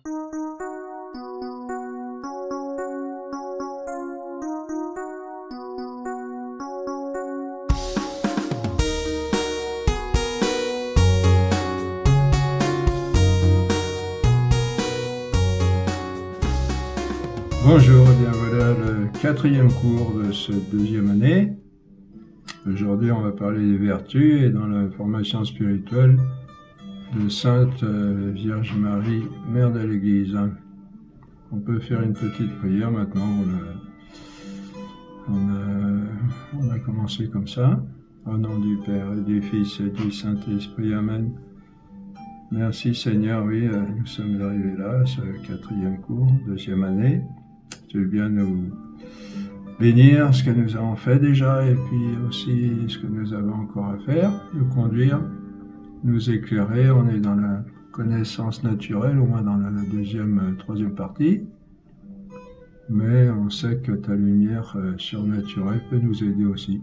Bonjour, bien voilà le 4e cours de cette 2e année. Aujourd'hui on va parler des vertus et dans la formation spirituelle de Sainte Vierge Marie, Mère de l'Église. On peut faire une petite prière maintenant, on a commencé comme ça. Au nom du Père et du Fils et du Saint-Esprit, Amen. Merci Seigneur, oui, nous sommes arrivés là, à ce 4e cours, 2e année. Tu veux bien nous bénir ce que nous avons fait déjà et puis aussi ce que nous avons encore à faire, nous conduire, nous éclairer. On est dans la connaissance naturelle, au moins dans la 2e, 3e partie, mais on sait que ta lumière surnaturelle peut nous aider aussi.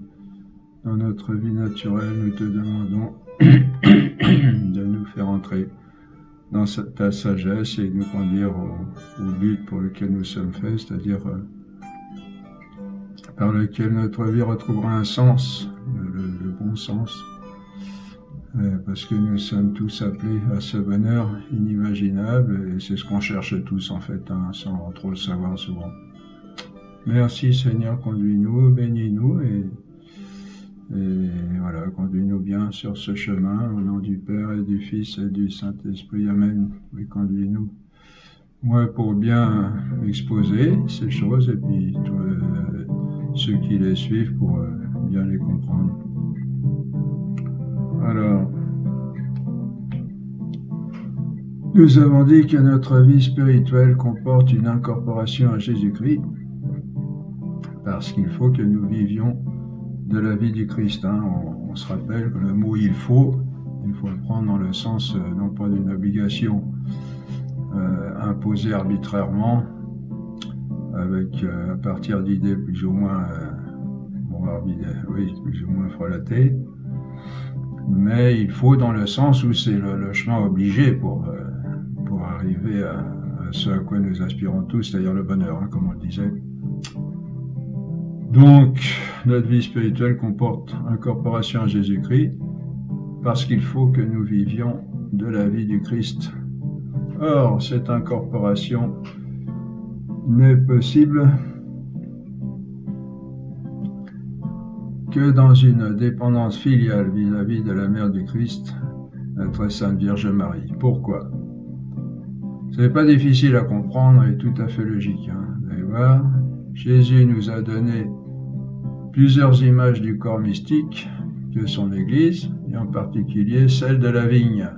Dans notre vie naturelle, nous te demandons de nous faire entrer dans ta sagesse et nous conduire au but pour lequel nous sommes faits, c'est-à-dire par lequel notre vie retrouvera un sens, le bon sens, parce que nous sommes tous appelés à ce bonheur inimaginable et c'est ce qu'on cherche tous en fait, sans trop le savoir souvent. Merci Seigneur, conduis-nous, bénis-nous et voilà, conduis-nous bien sur ce chemin, au nom du Père et du Fils et du Saint-Esprit, Amen. Oui, conduis-nous. Moi, pour bien exposer ces choses, et puis toi, ceux qui les suivent pour bien les comprendre. Alors, nous avons dit que notre vie spirituelle comporte une incorporation à Jésus-Christ, parce qu'il faut que nous vivions de la vie du Christ. On se rappelle que le mot il faut le prendre dans le sens non pas d'une obligation imposée arbitrairement avec à partir d'idées plus ou moins plus ou moins frelatées, mais il faut dans le sens où c'est le chemin obligé pour arriver à ce à quoi nous aspirons tous, c'est-à-dire le bonheur, comme on le disait. Donc, notre vie spirituelle comporte incorporation à Jésus-Christ, parce qu'il faut que nous vivions de la vie du Christ. Or, cette incorporation n'est possible que dans une dépendance filiale vis-à-vis de la Mère du Christ, notre Sainte Vierge Marie. Pourquoi? Ce n'est pas difficile à comprendre et tout à fait logique. Vous allez voir, Jésus nous a donné plusieurs images du corps mystique que son Église, et en particulier celle de la vigne.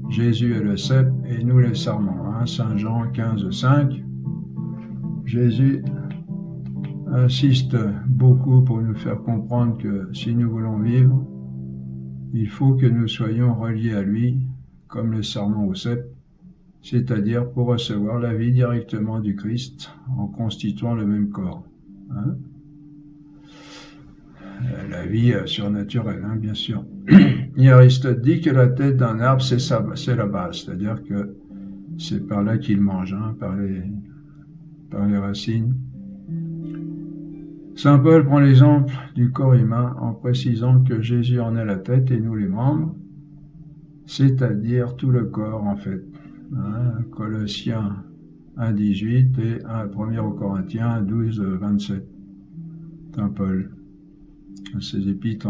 Jésus est le cep et nous les sarments. Saint Jean 15,5. Jésus insiste beaucoup pour nous faire comprendre que si nous voulons vivre, il faut que nous soyons reliés à lui, comme le sarment au cep, c'est-à-dire pour recevoir la vie directement du Christ en constituant le même corps. La vie surnaturelle, bien sûr. Et Aristote dit que la tête d'un arbre, c'est la base, c'est-à-dire que c'est par là qu'il mange, par les racines. Saint Paul prend l'exemple du corps humain en précisant que Jésus en est la tête et nous les membres, c'est-à-dire tout le corps en fait. Colossiens 1,18 et 1 Corinthiens 12,27. Saint Paul. Ces épîtres.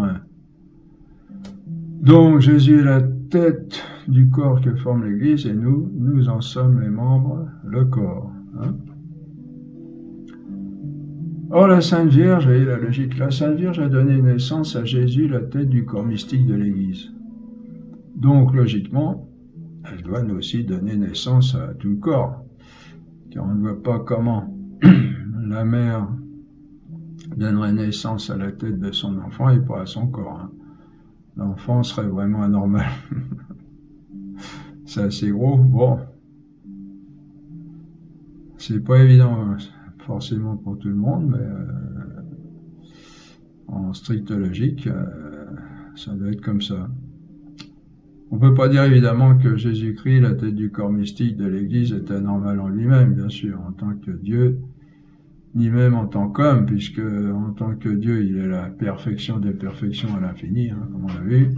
Donc Jésus est la tête du corps que forme l'Église et nous en sommes les membres, le corps. Or la Sainte Vierge, voyez la logique, la Sainte Vierge a donné naissance à Jésus, la tête du corps mystique de l'Église. Donc logiquement, elle doit nous aussi donner naissance à tout le corps, car on ne voit pas comment la mère donnerait naissance à la tête de son enfant et pas à son corps. L'enfant serait vraiment anormal. C'est assez gros. Bon, c'est pas évident forcément pour tout le monde, mais en stricte logique, ça doit être comme ça. On ne peut pas dire évidemment que Jésus-Christ, la tête du corps mystique de l'Église, est anormal en lui-même, bien sûr, en tant que Dieu, ni même en tant qu'homme, puisque en tant que Dieu, il est la perfection des perfections à l'infini, comme on l'a vu.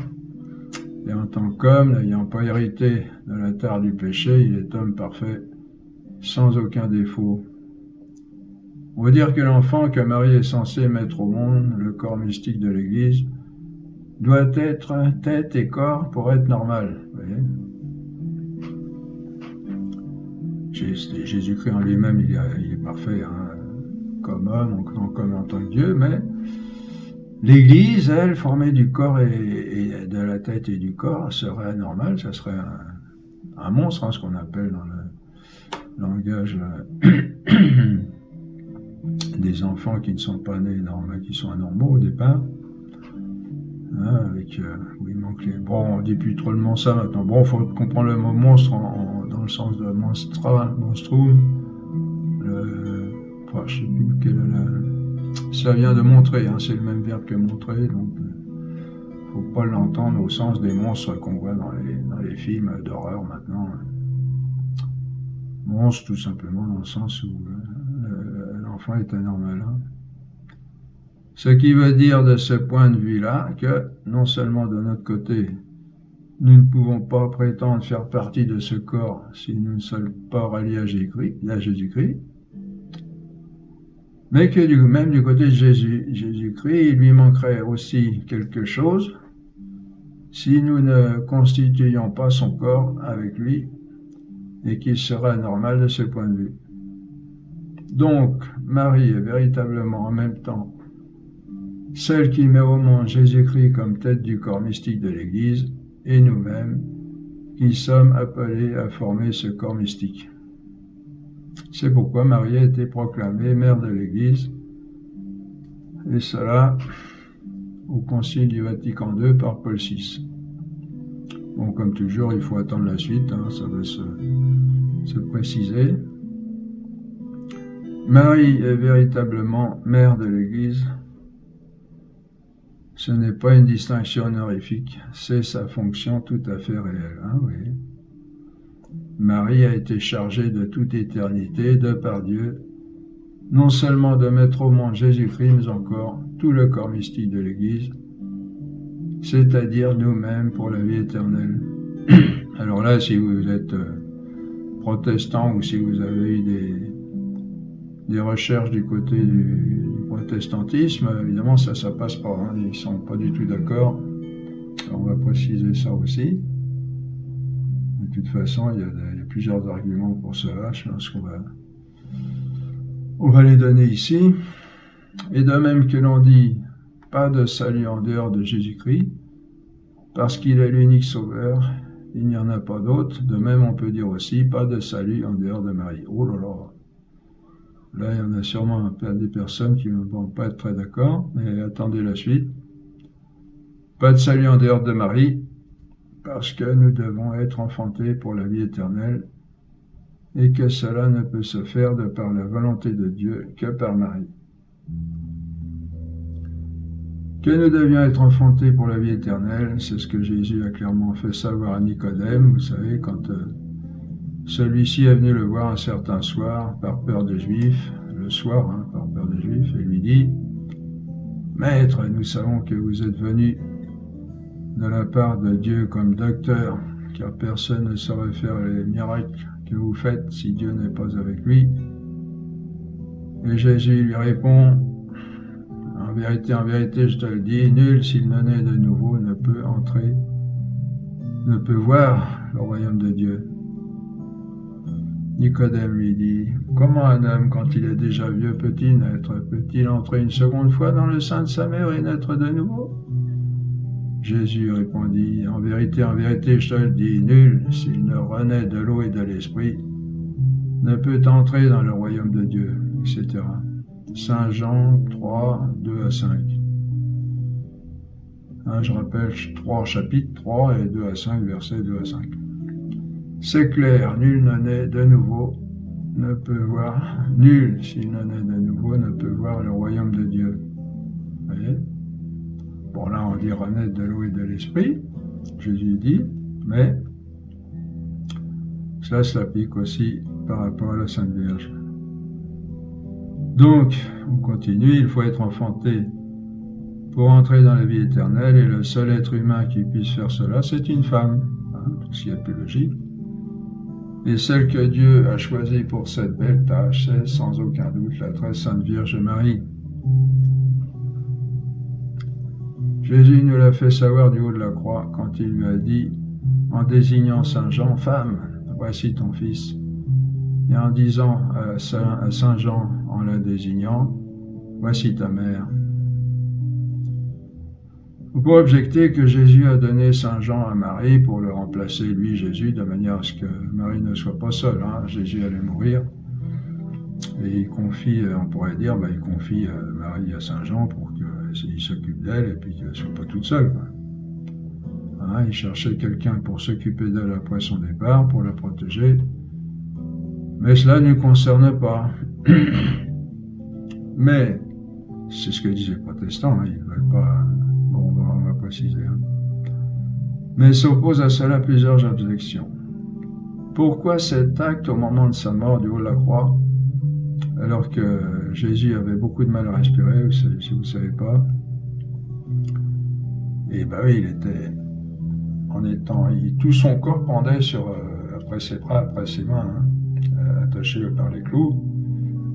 Et en tant qu'homme, n'ayant pas hérité de la tare du péché, il est homme parfait, sans aucun défaut. On veut dire que l'enfant que Marie est censée mettre au monde, le corps mystique de l'Église, doit être tête et corps pour être normal. Vous voyez ? Jésus-Christ en lui-même, il est parfait, comme homme, comme en tant que Dieu, mais l'Église, elle, formée du corps et de la tête et du corps, serait anormale, ça serait un monstre, ce qu'on appelle dans le langage des enfants qui ne sont pas nés normaux, qui sont anormaux au départ. Où il manque les... Bon, on dit plus trop le mot ça maintenant. Bon, il faut comprendre le mot monstre dans le sens de monstrum. Je sais plus quel est ça vient de montrer, c'est le même verbe que montrer, donc faut pas l'entendre au sens des monstres qu'on voit dans les films d'horreur maintenant. Monstre, tout simplement, dans le sens où l'enfant est anormal. Ce qui veut dire de ce point de vue-là que, non seulement de notre côté, nous ne pouvons pas prétendre faire partie de ce corps si nous ne sommes pas reliés à Jésus-Christ, mais que même du côté de Jésus-Christ, il lui manquerait aussi quelque chose si nous ne constituions pas son corps avec lui et qu'il serait anormal de ce point de vue. Donc, Marie est véritablement en même temps celle qui met au monde Jésus-Christ comme tête du corps mystique de l'Église, et nous-mêmes, qui sommes appelés à former ce corps mystique. C'est pourquoi Marie a été proclamée mère de l'Église, et cela au Concile du Vatican II par Paul VI. Bon, comme toujours, il faut attendre la suite, ça va se préciser. Marie est véritablement mère de l'Église. Ce n'est pas une distinction honorifique, c'est sa fonction tout à fait réelle. Oui. Marie a été chargée de toute éternité, de par Dieu, non seulement de mettre au monde Jésus-Christ, mais encore tout le corps mystique de l'Église, c'est-à-dire nous-mêmes pour la vie éternelle. Alors là, si vous êtes protestant ou si vous avez eu des recherches du côté du protestantisme, évidemment ça passe pas, ils ne sont pas du tout d'accord. On va préciser ça aussi. De toute façon, il y a plusieurs arguments pour cela, je pense on va les donner ici. Et de même que l'on dit pas de salut en dehors de Jésus-Christ, parce qu'il est l'unique sauveur, il n'y en a pas d'autre. De même, on peut dire aussi pas de salut en dehors de Marie. Oh là là! Là, il y en a sûrement des personnes qui ne vont pas être très d'accord, mais attendez la suite. Pas de salut en dehors de Marie, parce que nous devons être enfantés pour la vie éternelle, et que cela ne peut se faire de par la volonté de Dieu que par Marie. Que nous devions être enfantés pour la vie éternelle, c'est ce que Jésus a clairement fait savoir à Nicodème, vous savez, quand celui-ci est venu le voir un certain soir, par peur des Juifs, le soir, par peur des Juifs, et lui dit « Maître, nous savons que vous êtes venu de la part de Dieu comme docteur, car personne ne saurait faire les miracles que vous faites si Dieu n'est pas avec lui. » Et Jésus lui répond « En vérité, je te le dis, nul s'il ne naît de nouveau ne peut entrer, ne peut voir le royaume de Dieu. » Nicodème lui dit, « Comment un homme, quand il est déjà vieux, peut-il naître? Peut-il entrer une seconde fois dans le sein de sa mère et naître de nouveau ?» Jésus répondit, « En vérité, je te le dis, nul, s'il ne renaît de l'eau et de l'esprit, ne peut entrer dans le royaume de Dieu, etc. » Saint Jean 3, 2 à 5. Je rappelle 3 chapitres 3 et 2 à 5, versets 2 à 5. C'est clair, nul ne naît de nouveau, ne peut voir, nul s'il ne naît de nouveau ne peut voir le royaume de Dieu. Vous voyez? Bon, là on dit renaître de l'eau et de l'esprit, Jésus dit, Mais cela s'applique aussi par rapport à la Sainte Vierge. Donc, on continue, il faut être enfanté pour entrer dans la vie éternelle, et le seul être humain qui puisse faire cela, c'est une femme, ce qui est plus logique. Et celle que Dieu a choisie pour cette belle tâche, c'est sans aucun doute la très sainte Vierge Marie. Jésus nous l'a fait savoir du haut de la croix quand il lui a dit, en désignant Saint Jean, « Femme, voici ton fils », et en disant à Saint Jean, en la désignant, « Voici ta mère ». On pourrait objecter que Jésus a donné Saint Jean à Marie pour le remplacer, lui, Jésus, de manière à ce que Marie ne soit pas seule. Jésus allait mourir. Et il confie, on pourrait dire, il confie Marie à Saint Jean pour qu'il s'occupe d'elle et puis qu'elle ne soit pas toute seule. Il cherchait quelqu'un pour s'occuper d'elle après son départ, pour la protéger. Mais cela ne nous concerne pas. Mais, c'est ce que disent les protestants, ils ne veulent pas... Bon, on va préciser. Mais s'oppose à cela plusieurs objections. Pourquoi cet acte au moment de sa mort du haut de la croix, alors que Jésus avait beaucoup de mal à respirer, si vous ne savez pas? Et oui, il était tout son corps pendait après ses bras, après ses mains, attaché par les clous.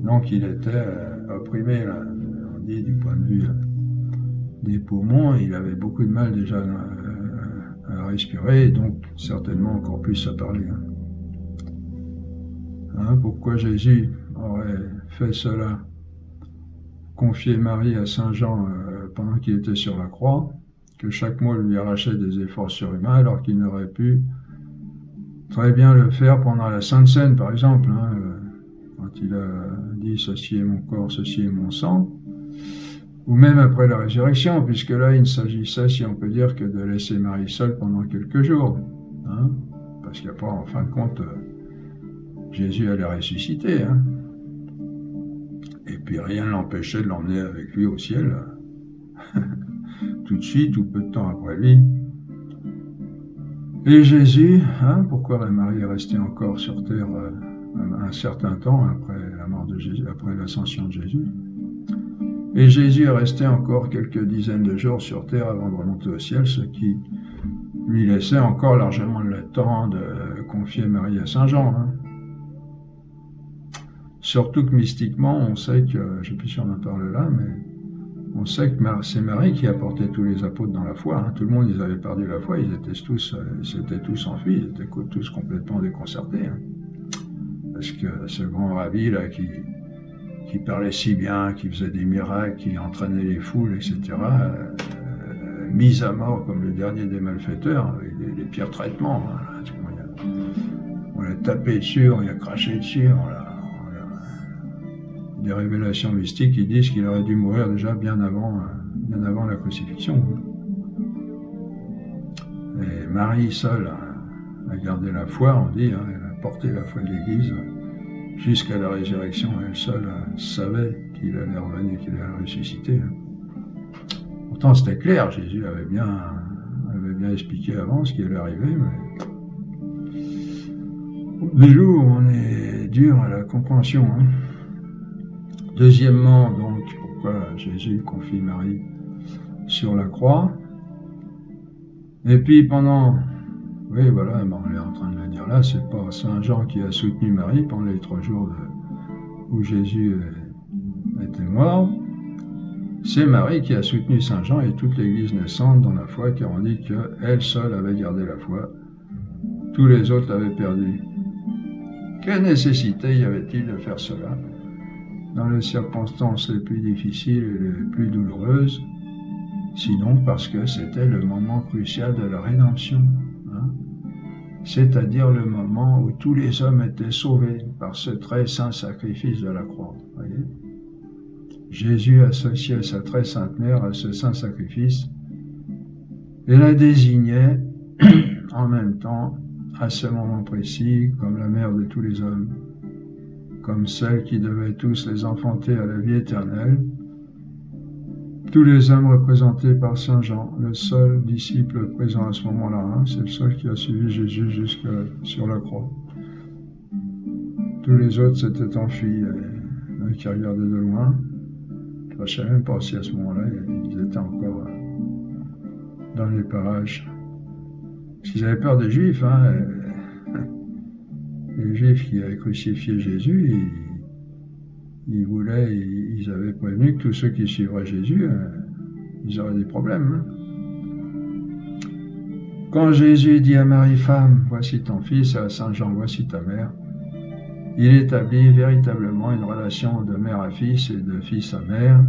Donc il était opprimé, là, on dit, du point de vue des poumons, il avait beaucoup de mal déjà à respirer, et donc certainement encore plus à parler. Pourquoi Jésus aurait fait cela, confier Marie à Saint Jean pendant qu'il était sur la croix, que chaque mois lui arrachait des efforts surhumains, alors qu'il n'aurait pu très bien le faire pendant la Sainte Seine, par exemple, quand il a dit « Ceci est mon corps, ceci est mon sang », ou même après la résurrection, puisque là, il ne s'agissait, si on peut dire, que de laisser Marie seule pendant quelques jours. Parce qu'après, en fin de compte, Jésus allait ressusciter. Et puis rien ne l'empêchait de l'emmener avec lui au ciel, tout de suite, ou peu de temps après lui. Et Jésus, pourquoi Marie est restée encore sur terre un certain temps après la mort de Jésus, après l'ascension de Jésus? Et Jésus est resté encore quelques dizaines de jours sur terre avant de remonter au ciel, ce qui lui laissait encore largement le temps de confier Marie à Saint Jean. Surtout que mystiquement, on sait que, je ne sais plus si on en parle là, mais on sait que c'est Marie qui a porté tous les apôtres dans la foi. Tout le monde, ils avaient perdu la foi, ils s'étaient tous enfuis, ils étaient tous complètement déconcertés. Parce que ce grand rabbi là qui parlait si bien, qui faisait des miracles, qui entraînait les foules, etc., mis à mort comme le dernier des malfaiteurs, avec les pires traitements. On l'a tapé dessus, on l'a craché dessus, des révélations mystiques qui disent qu'il aurait dû mourir déjà bien avant la crucifixion. Et Marie seule a gardé la foi, on dit, elle a porté la foi de l'Église jusqu'à la résurrection. Elle seule savait qu'il allait revenir, qu'il allait ressusciter. Pourtant c'était clair, Jésus avait bien expliqué avant ce qui allait arriver, mais des loups, on est dur à la compréhension. Deuxièmement, donc, pourquoi Jésus confie Marie sur la croix? Et puis pendant, oui voilà, on est en train de le dire là, c'est pas Saint Jean qui a soutenu Marie pendant les 3 jours où Jésus était mort, c'est Marie qui a soutenu Saint Jean et toute l'Église naissante dans la foi, car on dit qu'elle seule avait gardé la foi, tous les autres l'avaient perdue. Quelle nécessité y avait-il de faire cela dans les circonstances les plus difficiles et les plus douloureuses, sinon parce que c'était le moment crucial de la rédemption, c'est-à-dire le moment où tous les hommes étaient sauvés par ce très saint sacrifice de la croix. Voyez, Jésus associait sa très sainte mère à ce saint sacrifice et la désignait en même temps, à ce moment précis, comme la mère de tous les hommes, comme celle qui devait tous les enfanter à la vie éternelle, tous les hommes représentés par Saint Jean, le seul disciple présent à ce moment-là, hein, c'est le seul qui a suivi Jésus jusque sur la croix. Tous les autres s'étaient enfuis, qui regardaient de loin. Je ne sais même pas si à ce moment-là, ils étaient encore dans les parages. Parce qu'ils avaient peur des Juifs. Hein, les Juifs qui avaient crucifié Jésus, ils avaient prévenu que tous ceux qui suivraient Jésus, ils auraient des problèmes. Hein. Quand Jésus dit à Marie, femme, voici ton fils, et à Saint Jean, voici ta mère, il établit véritablement une relation de mère à fils et de fils à mère.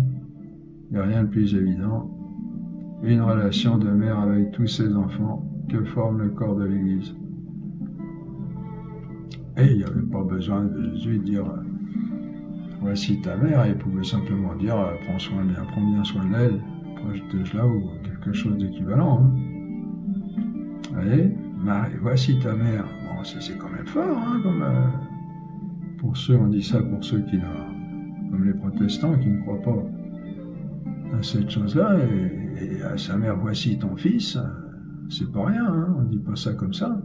Il n'y a rien de plus évident. Une relation de mère avec tous ses enfants que forme le corps de l'Église. Et il n'y avait pas besoin de Jésus de dire voici ta mère, il pouvait simplement dire prends bien soin d'elle, protège-la ou quelque chose d'équivalent. Hein. Vous voyez, Marie, voici ta mère. Bon, c'est quand même fort, hein, comme pour ceux, on dit ça pour ceux qui comme les protestants qui ne croient pas à cette chose-là, et à sa mère, voici ton fils, c'est pas rien, hein, on ne dit pas ça comme ça.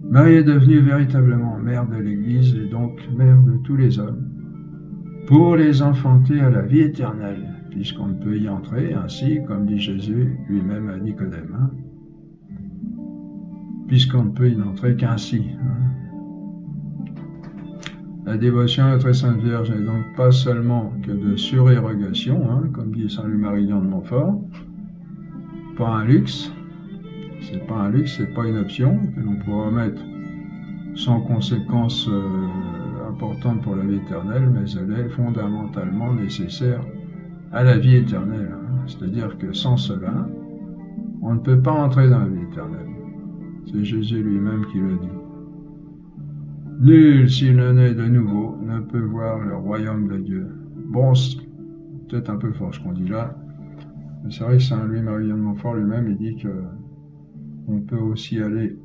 Marie est devenue véritablement mère de l'Église et donc mère de tous les hommes, pour les enfanter à la vie éternelle, puisqu'on ne peut y entrer ainsi, comme dit Jésus lui-même à Nicodème, hein, puisqu'on ne peut y entrer qu'ainsi. Hein. La dévotion à la très sainte Vierge n'est donc pas seulement que de surérogation, hein, comme dit Saint Louis-Marie-Lion de Montfort, pas un luxe, c'est pas un luxe, c'est pas une option que l'on pourra mettre sans conséquences importantes pour la vie éternelle, mais elle est fondamentalement nécessaire à la vie éternelle. Hein. C'est-à-dire que sans cela, on ne peut pas entrer dans la vie éternelle. C'est Jésus lui-même qui le dit. Nul, s'il ne naît de nouveau, ne peut voir le royaume de Dieu. Bon, c'est peut-être un peu fort ce qu'on dit là, mais c'est vrai que Saint Louis-Marie-Lion de Montfort lui-même, il dit que on peut aussi aller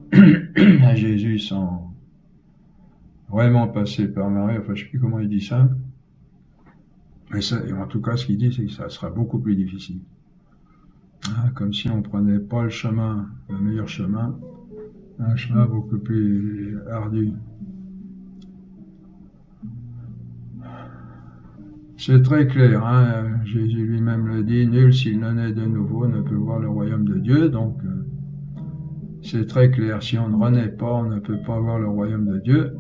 à Jésus sans vraiment passer par Marie, enfin je ne sais plus comment il dit ça, mais ça, en tout cas ce qu'il dit, c'est que ça sera beaucoup plus difficile. Hein, comme si on ne prenait pas le meilleur chemin, un chemin beaucoup plus ardu. C'est très clair, hein, Jésus lui-même le dit, nul s'il ne naît de nouveau ne peut voir le royaume de Dieu, donc c'est très clair, si on ne renaît pas, on ne peut pas voir le royaume de Dieu.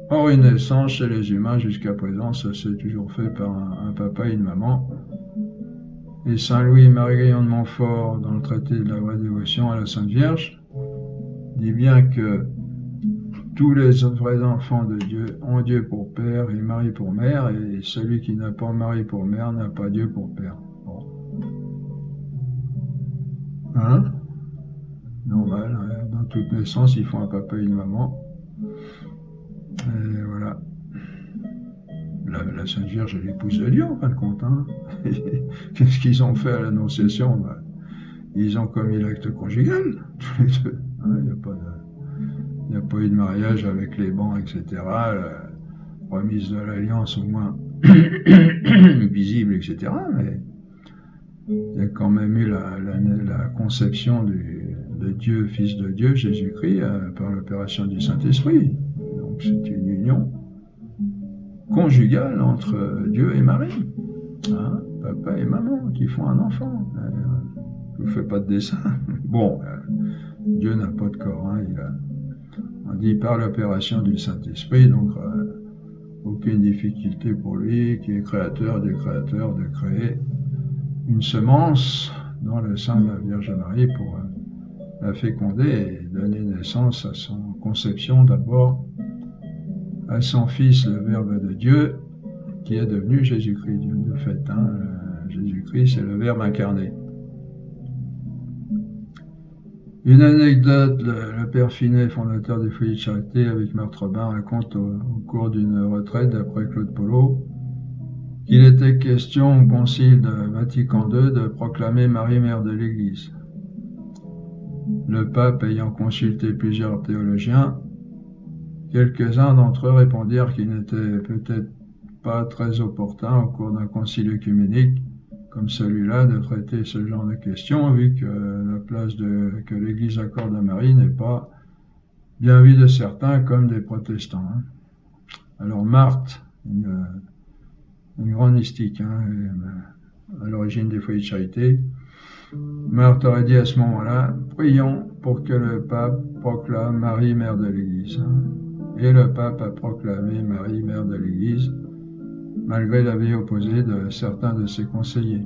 Or, une naissance chez les humains, jusqu'à présent, ça s'est toujours fait par un papa et une maman. Et Saint Louis-Marie-Lion de Montfort, dans le traité de la vraie dévotion à la Sainte Vierge, dit bien que tous les vrais enfants de Dieu ont Dieu pour père et Marie pour mère, et celui qui n'a pas Marie pour mère n'a pas Dieu pour père. Bon. Hein? Normal, hein? Dans toute naissance, ils font un papa et une maman. Et voilà. La Sainte Vierge est l'épouse de Dieu, en fin de compte. Hein? Qu'est-ce qu'ils ont fait à l'Annonciation? Ben, ils ont commis l'acte conjugal, tous les deux. Hein? Il n'y a pas eu de mariage avec les bancs, etc. La remise de l'alliance au moins visible, etc. Mais il y a quand même eu la conception de Dieu, Fils de Dieu, Jésus-Christ, par l'opération du Saint-Esprit. Donc c'est une union conjugale entre Dieu et Marie. Hein, papa et maman qui font un enfant. Je ne vous fais pas de dessin. Bon, Dieu n'a pas de corps. Hein, on dit par l'opération du Saint-Esprit, donc aucune difficulté pour lui, qui est créateur des créateurs, de créer une semence dans le sein de la Vierge Marie pour la féconder et donner naissance à son conception d'abord, à son Fils, le Verbe de Dieu, qui est devenu Jésus-Christ. De fait, hein, Jésus-Christ, c'est le Verbe incarné. Une anecdote, le père Finet, fondateur des Foyers de Charité, avec Marthe Robin, raconte au cours d'une retraite d'après Claude Polo qu'il était question au Concile de Vatican II de proclamer Marie mère de l'Église. Le pape ayant consulté plusieurs théologiens, quelques-uns d'entre eux répondirent qu'il n'était peut-être pas très opportun au cours d'un concile œcuménique comme celui-là de traiter ce genre de questions, vu que la place que l'Église accorde à Marie n'est pas bien vue de certains comme des protestants. Alors Marthe, une grande mystique, à l'origine des foyers de charité, Marthe aurait dit à ce moment-là, prions pour que le pape proclame Marie mère de l'Église. Et le pape a proclamé Marie mère de l'Église, malgré l'avis opposé de certains de ses conseillers.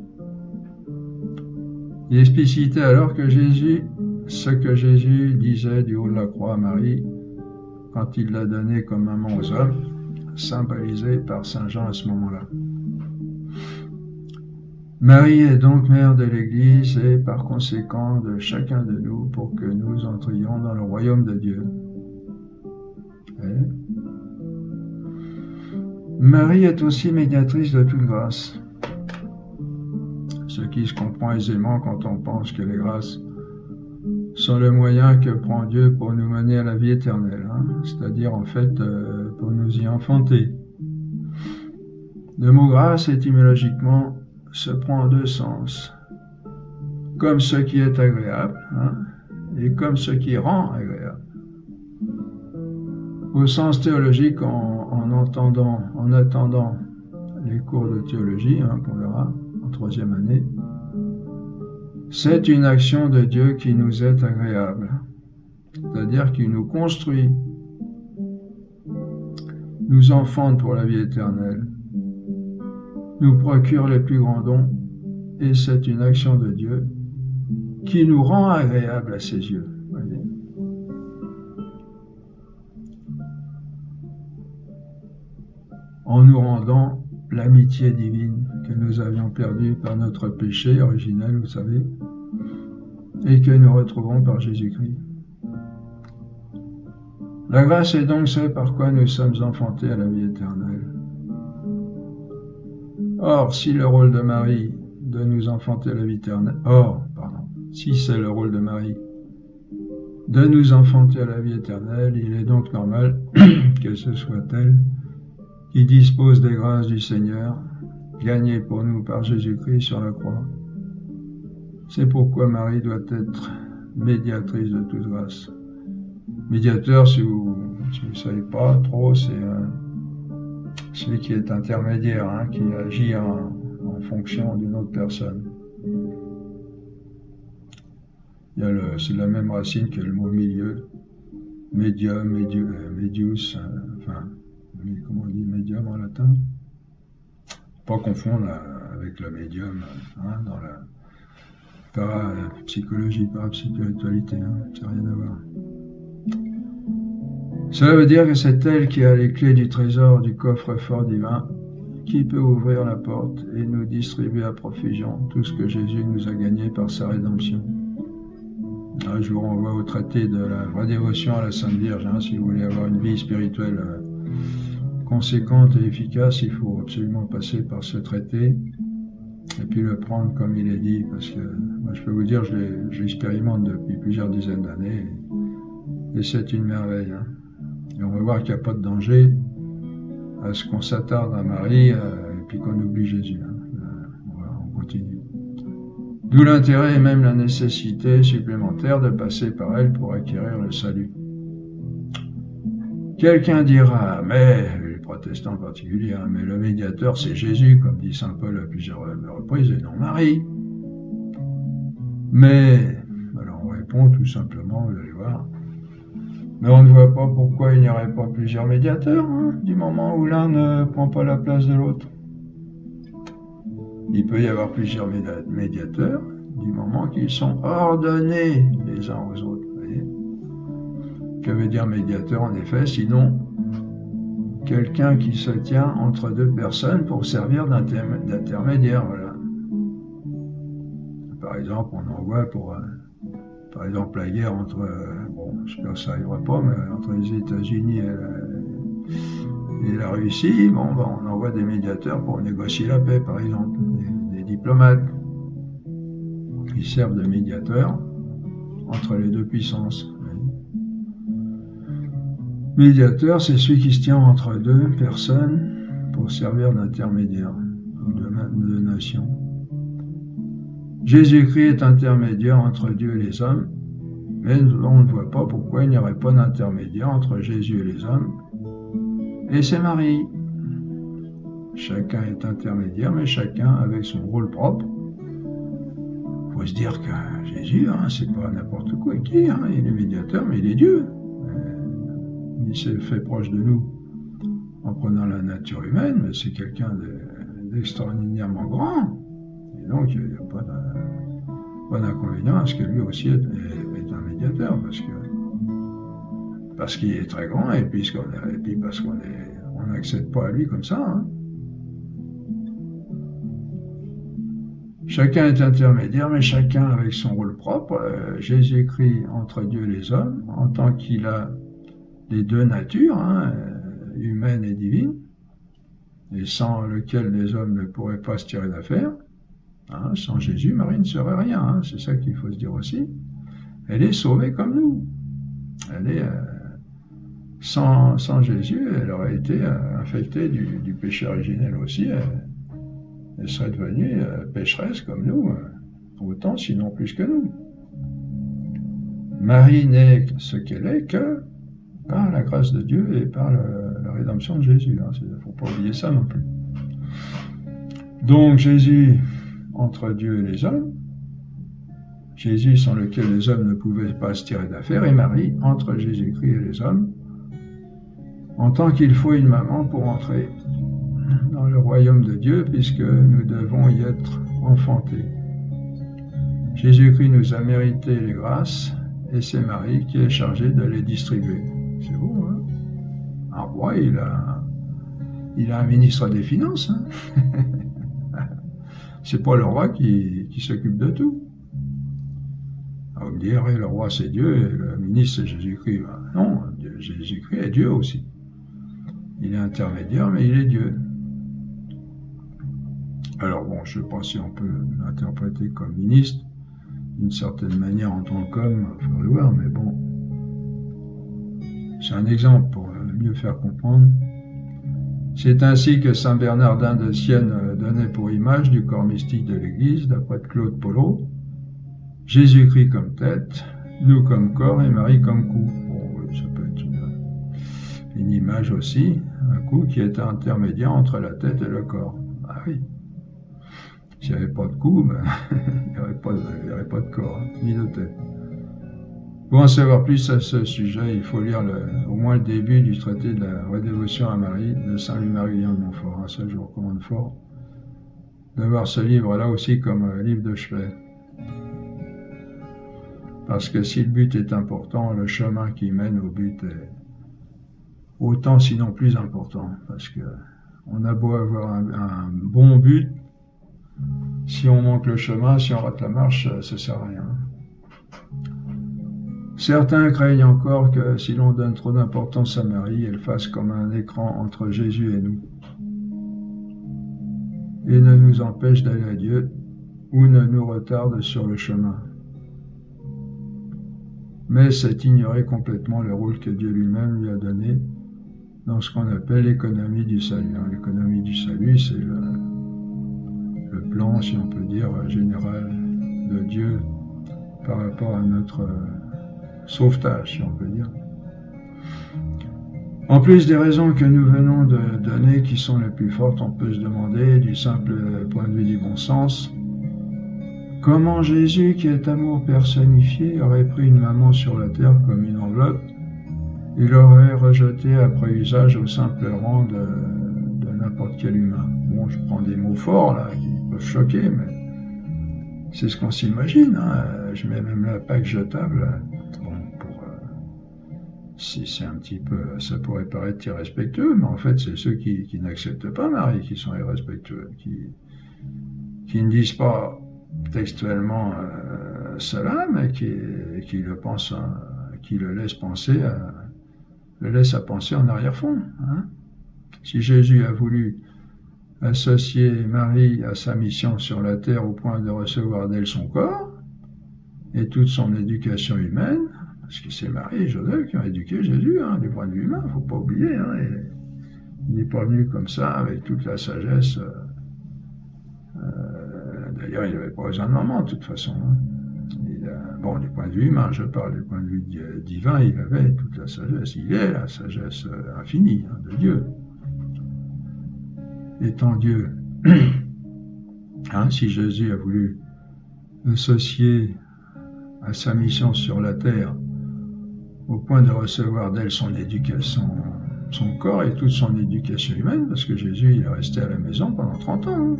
Il explicitait alors que ce que Jésus disait du haut de la croix à Marie, quand il l'a donné comme maman aux hommes, symbolisé par Saint Jean à ce moment-là. Marie est donc mère de l'Église et par conséquent de chacun de nous pour que nous entrions dans le royaume de Dieu. Marie est aussi médiatrice de toute grâce, ce qui se comprend aisément quand on pense que les grâces sont le moyen que prend Dieu pour nous mener à la vie éternelle, c'est-à-dire en fait pour nous y enfanter. Le mot grâce étymologiquement se prend en deux sens, comme ce qui est agréable et comme ce qui rend agréable. Au sens théologique, en attendant les cours de théologie qu'on verra en 3e année, c'est une action de Dieu qui nous est agréable, c'est-à-dire qui nous construit, nous enfante pour la vie éternelle, nous procure les plus grands dons, et c'est une action de Dieu qui nous rend agréable à ses yeux. Voyez. En nous rendant l'amitié divine que nous avions perdue par notre péché originel, vous savez, et que nous retrouvons par Jésus-Christ. La grâce est donc ce par quoi nous sommes enfantés à la vie éternelle. Or, si le rôle de Marie de nous enfanter à la vie éternelle, si c'est le rôle de Marie de nous enfanter à la vie éternelle, il est donc normal que ce soit elle qui dispose des grâces du Seigneur, gagnées pour nous par Jésus-Christ sur la croix. C'est pourquoi Marie doit être médiatrice de toute grâce. Médiateur, si vous ne savez pas trop, c'est celui qui est intermédiaire, qui agit en fonction d'une autre personne. C'est la même racine que le mot milieu, medium, medius, comment on dit médium en latin? Pas confondre avec le médium dans la parapsychologie, parapspiritualité, ça n'a rien à voir. Cela veut dire que c'est elle qui a les clés du trésor du coffre-fort divin, qui peut ouvrir la porte et nous distribuer à profusion tout ce que Jésus nous a gagné par sa rédemption. Je vous renvoie au traité de la vraie dévotion à la Sainte Vierge. Si vous voulez avoir une vie spirituelle conséquente et efficace, il faut absolument passer par ce traité et puis le prendre comme il est dit, parce que moi je peux vous dire, je l'expérimente depuis plusieurs dizaines d'années et c'est une merveille. Et on va voir qu'il n'y a pas de danger à ce qu'on s'attarde à Marie et puis qu'on oublie Jésus. On continue. D'où l'intérêt et même la nécessité supplémentaire de passer par elle pour acquérir le salut. Quelqu'un dira, mais, les protestants en particulier, mais le médiateur c'est Jésus, comme dit saint Paul à plusieurs reprises, et non Marie. Mais, alors on répond tout simplement, vous allez voir, mais on ne voit pas pourquoi il n'y aurait pas plusieurs médiateurs, du moment où l'un ne prend pas la place de l'autre. Il peut y avoir plusieurs médiateurs, du moment qu'ils sont ordonnés les uns aux autres. Vous voyez. Que veut dire médiateur en effet, sinon quelqu'un qui se tient entre deux personnes pour servir d'intermédiaire. Voilà. Par exemple, on envoie par exemple la guerre entre, j'espère que ça n'arrivera pas, mais entre les États-Unis et la Russie, on envoie des médiateurs pour négocier la paix, par exemple, des diplomates qui servent de médiateurs entre les deux puissances. Médiateur, c'est celui qui se tient entre deux personnes pour servir d'intermédiaire ou de nation. Jésus-Christ est intermédiaire entre Dieu et les hommes, mais on ne voit pas pourquoi il n'y aurait pas d'intermédiaire entre Jésus et les hommes. Et c'est Marie. Chacun est intermédiaire, mais chacun avec son rôle propre. Il faut se dire que Jésus, c'est pas n'importe quoi qui, il est médiateur, mais il est Dieu. Il s'est fait proche de nous en prenant la nature humaine, mais c'est quelqu'un d'extraordinairement grand. Et donc, il n'y a pas d'inconvénient à ce que lui aussi est un médiateur, parce qu'il est très grand, et puis parce qu'on n'accède pas à lui comme ça. Chacun est intermédiaire, mais chacun avec son rôle propre. Jésus-Christ entre Dieu et les hommes, en tant qu'il a les deux natures, humaine et divine, et sans lequel les hommes ne pourraient pas se tirer d'affaire. Sans Jésus, Marie ne serait rien, c'est ça qu'il faut se dire aussi. Elle est sauvée comme nous. Elle est sans Jésus, elle aurait été infectée du péché originel aussi. Elle serait devenue pécheresse comme nous, autant sinon plus que nous. Marie n'est ce qu'elle est que par la grâce de Dieu et par la rédemption de Jésus. Il ne faut pas oublier ça non plus. Donc Jésus entre Dieu et les hommes, Jésus sans lequel les hommes ne pouvaient pas se tirer d'affaire, et Marie entre Jésus-Christ et les hommes, en tant qu'il faut une maman pour entrer dans le royaume de Dieu, puisque nous devons y être enfantés. Jésus-Christ nous a mérité les grâces, et c'est Marie qui est chargée de les distribuer. C'est beau, Un roi, il a un ministre des Finances, C'est pas le roi qui s'occupe de tout. On me dirait, le roi c'est Dieu, et le ministre c'est Jésus-Christ. Non, Jésus-Christ est Dieu aussi. Il est intermédiaire, mais il est Dieu. Alors bon, je ne sais pas si on peut l'interpréter comme ministre, d'une certaine manière en tant qu'homme, il faudrait voir, mais bon. C'est un exemple pour mieux faire comprendre. C'est ainsi que saint Bernardin de Sienne donnait pour image du corps mystique de l'Église, d'après Claude Polo, Jésus-Christ comme tête, nous comme corps et Marie comme cou. Bon, oui, ça peut être une image aussi, un cou qui est intermédiaire entre la tête et le corps. Ah oui. S'il n'y avait pas de cou, il n'y aurait pas de corps, ni de tête. Pour en savoir plus à ce sujet, il faut lire au moins le début du traité de la redévotion à Marie de saint Louis-Marie de Montfort. Ça, je vous recommande fort d'avoir ce livre-là aussi comme livre de chevet. Parce que si le but est important, le chemin qui mène au but est autant, sinon plus important. Parce que on a beau avoir un bon but, si on manque le chemin, si on rate la marche, ça ne sert à rien. Certains craignent encore que si l'on donne trop d'importance à Marie, elle fasse comme un écran entre Jésus et nous, et ne nous empêche d'aller à Dieu, ou ne nous retarde sur le chemin. Mais c'est ignorer complètement le rôle que Dieu lui-même lui a donné dans ce qu'on appelle l'économie du salut. L'économie du salut, c'est le plan, si on peut dire, général de Dieu par rapport à notre sauvetage, si on peut dire. En plus des raisons que nous venons de donner, qui sont les plus fortes, on peut se demander, du simple point de vue du bon sens, comment Jésus, qui est amour personnifié, aurait pris une maman sur la terre comme une enveloppe et l'aurait rejetée après usage au simple rang de n'importe quel humain. Bon, je prends des mots forts, là, qui peuvent choquer, mais c'est ce qu'on s'imagine. Je mets même la Pâque jetable. Si c'est un petit peu, ça pourrait paraître irrespectueux, mais en fait, c'est ceux qui n'acceptent pas Marie qui sont irrespectueux, qui ne disent pas textuellement cela, mais qui le pensent, qui le laissent penser, le laissent à penser en arrière-fond. Si Jésus a voulu associer Marie à sa mission sur la terre au point de recevoir d'elle son corps et toute son éducation humaine, parce que c'est Marie et Joseph qui ont éduqué Jésus, du point de vue humain, il ne faut pas oublier. Il n'est pas venu comme ça, avec toute la sagesse. D'ailleurs, il n'avait pas besoin de maman, de toute façon. Hein. Bon, du point de vue humain, je parle, du point de vue divin, il avait toute la sagesse. Il est la sagesse infinie hein, de Dieu. Étant Dieu, hein, si Jésus a voulu associer à sa mission sur la terre, au point de recevoir d'elle son éducation, son corps et toute son éducation humaine, parce que Jésus il est resté à la maison pendant 30 ans, hein,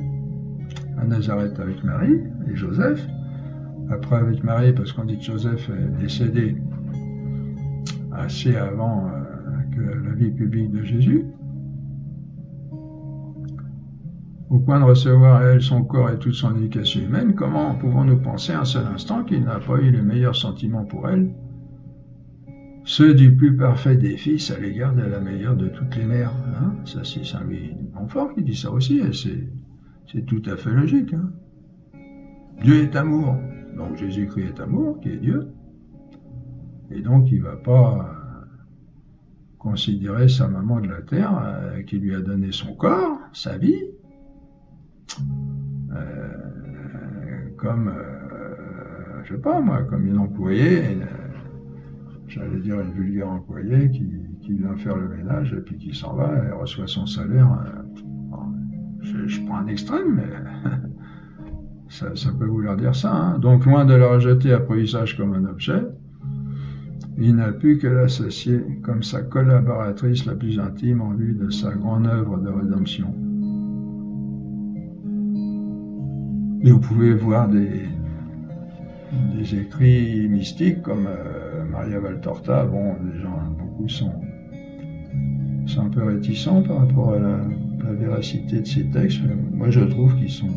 à Nazareth avec Marie et Joseph, après avec Marie, parce qu'on dit que Joseph est décédé assez avant que la vie publique de Jésus, au point de recevoir à elle son corps et toute son éducation humaine, comment pouvons-nous penser un seul instant qu'il n'a pas eu les meilleurs sentiments pour elle, ceux du plus parfait des fils à l'égard de la meilleure de toutes les mères hein. Ça, c'est Saint-Louis Montfort qui dit ça aussi, et c'est tout à fait logique. Hein. Dieu est amour, donc Jésus-Christ est amour, qui est Dieu, et donc il ne va pas considérer sa maman de la terre, qui lui a donné son corps, sa vie, comme, je sais pas moi, comme une employée, j'allais dire une vulgaire employée qui vient faire le ménage et puis qui s'en va et reçoit son salaire. Je prends un extrême, mais ça peut vouloir dire ça. Hein. Donc loin de la rejeter après usage comme un objet, il n'a pu que l'associer comme sa collaboratrice la plus intime en vue de sa grande œuvre de rédemption. Et vous pouvez voir des écrits mystiques comme Maria Valtorta. Bon, les gens, beaucoup sont un peu réticents par rapport à la véracité de ces textes. Moi, je trouve qu'ils sont...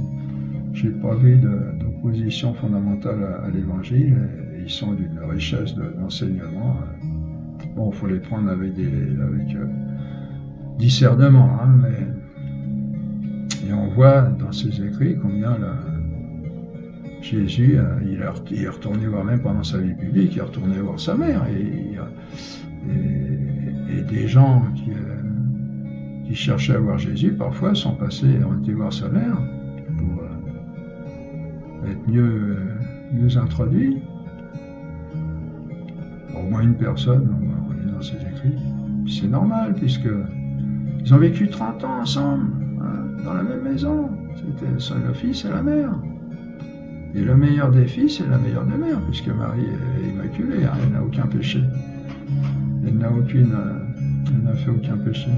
J'ai pas vu d'opposition fondamentale à l'Évangile. Et ils sont d'une richesse d'enseignement. Bon, il faut les prendre avec discernement, hein, mais... Et on voit dans ses écrits combien Jésus, il est retourné voir, même pendant sa vie publique, il est retourné voir sa mère. Et des gens qui cherchaient à voir Jésus, parfois, ont été voir sa mère pour être mieux introduits. Au moins une personne, on est dans ses écrits. C'est normal, puisque ils ont vécu 30 ans ensemble, hein, dans la même maison. C'était le fils et la mère. Et le meilleur des fils est la meilleure des mères, puisque Marie est immaculée, hein, elle n'a aucun péché. Elle n'a fait aucun péché.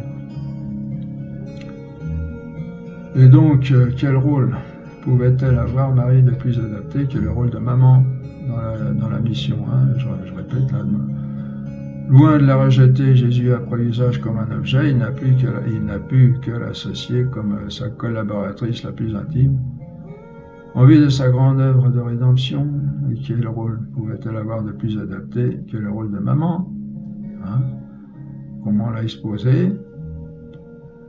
Et donc, quel rôle pouvait-elle avoir, Marie, de plus adapté que le rôle de maman dans la mission hein, je répète, là, loin de la rejeter, Jésus a pris usage comme un objet, il n'a pu que l'associer comme sa collaboratrice la plus intime, en vue de sa grande œuvre de rédemption. Et quel rôle pouvait-elle avoir de plus adapté que le rôle de maman hein? Comment on l'a exposé?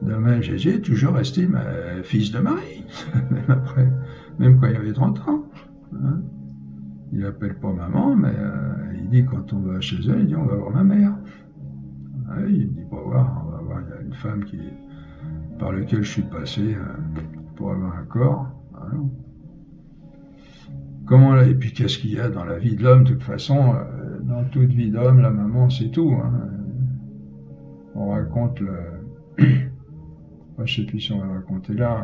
De même, Jésus est toujours resté fils de Marie, même quand il avait 30 ans. Hein? Il n'appelle pas maman, mais il dit quand on va chez elle, il dit on va voir ma mère. Ouais, il dit on va voir, il y a une femme par laquelle je suis passé pour avoir un corps. Hein? Et puis qu'est-ce qu'il y a dans la vie de l'homme? De toute façon, dans toute vie d'homme, la maman c'est tout. Hein? On raconte je ne sais plus si on va raconter là,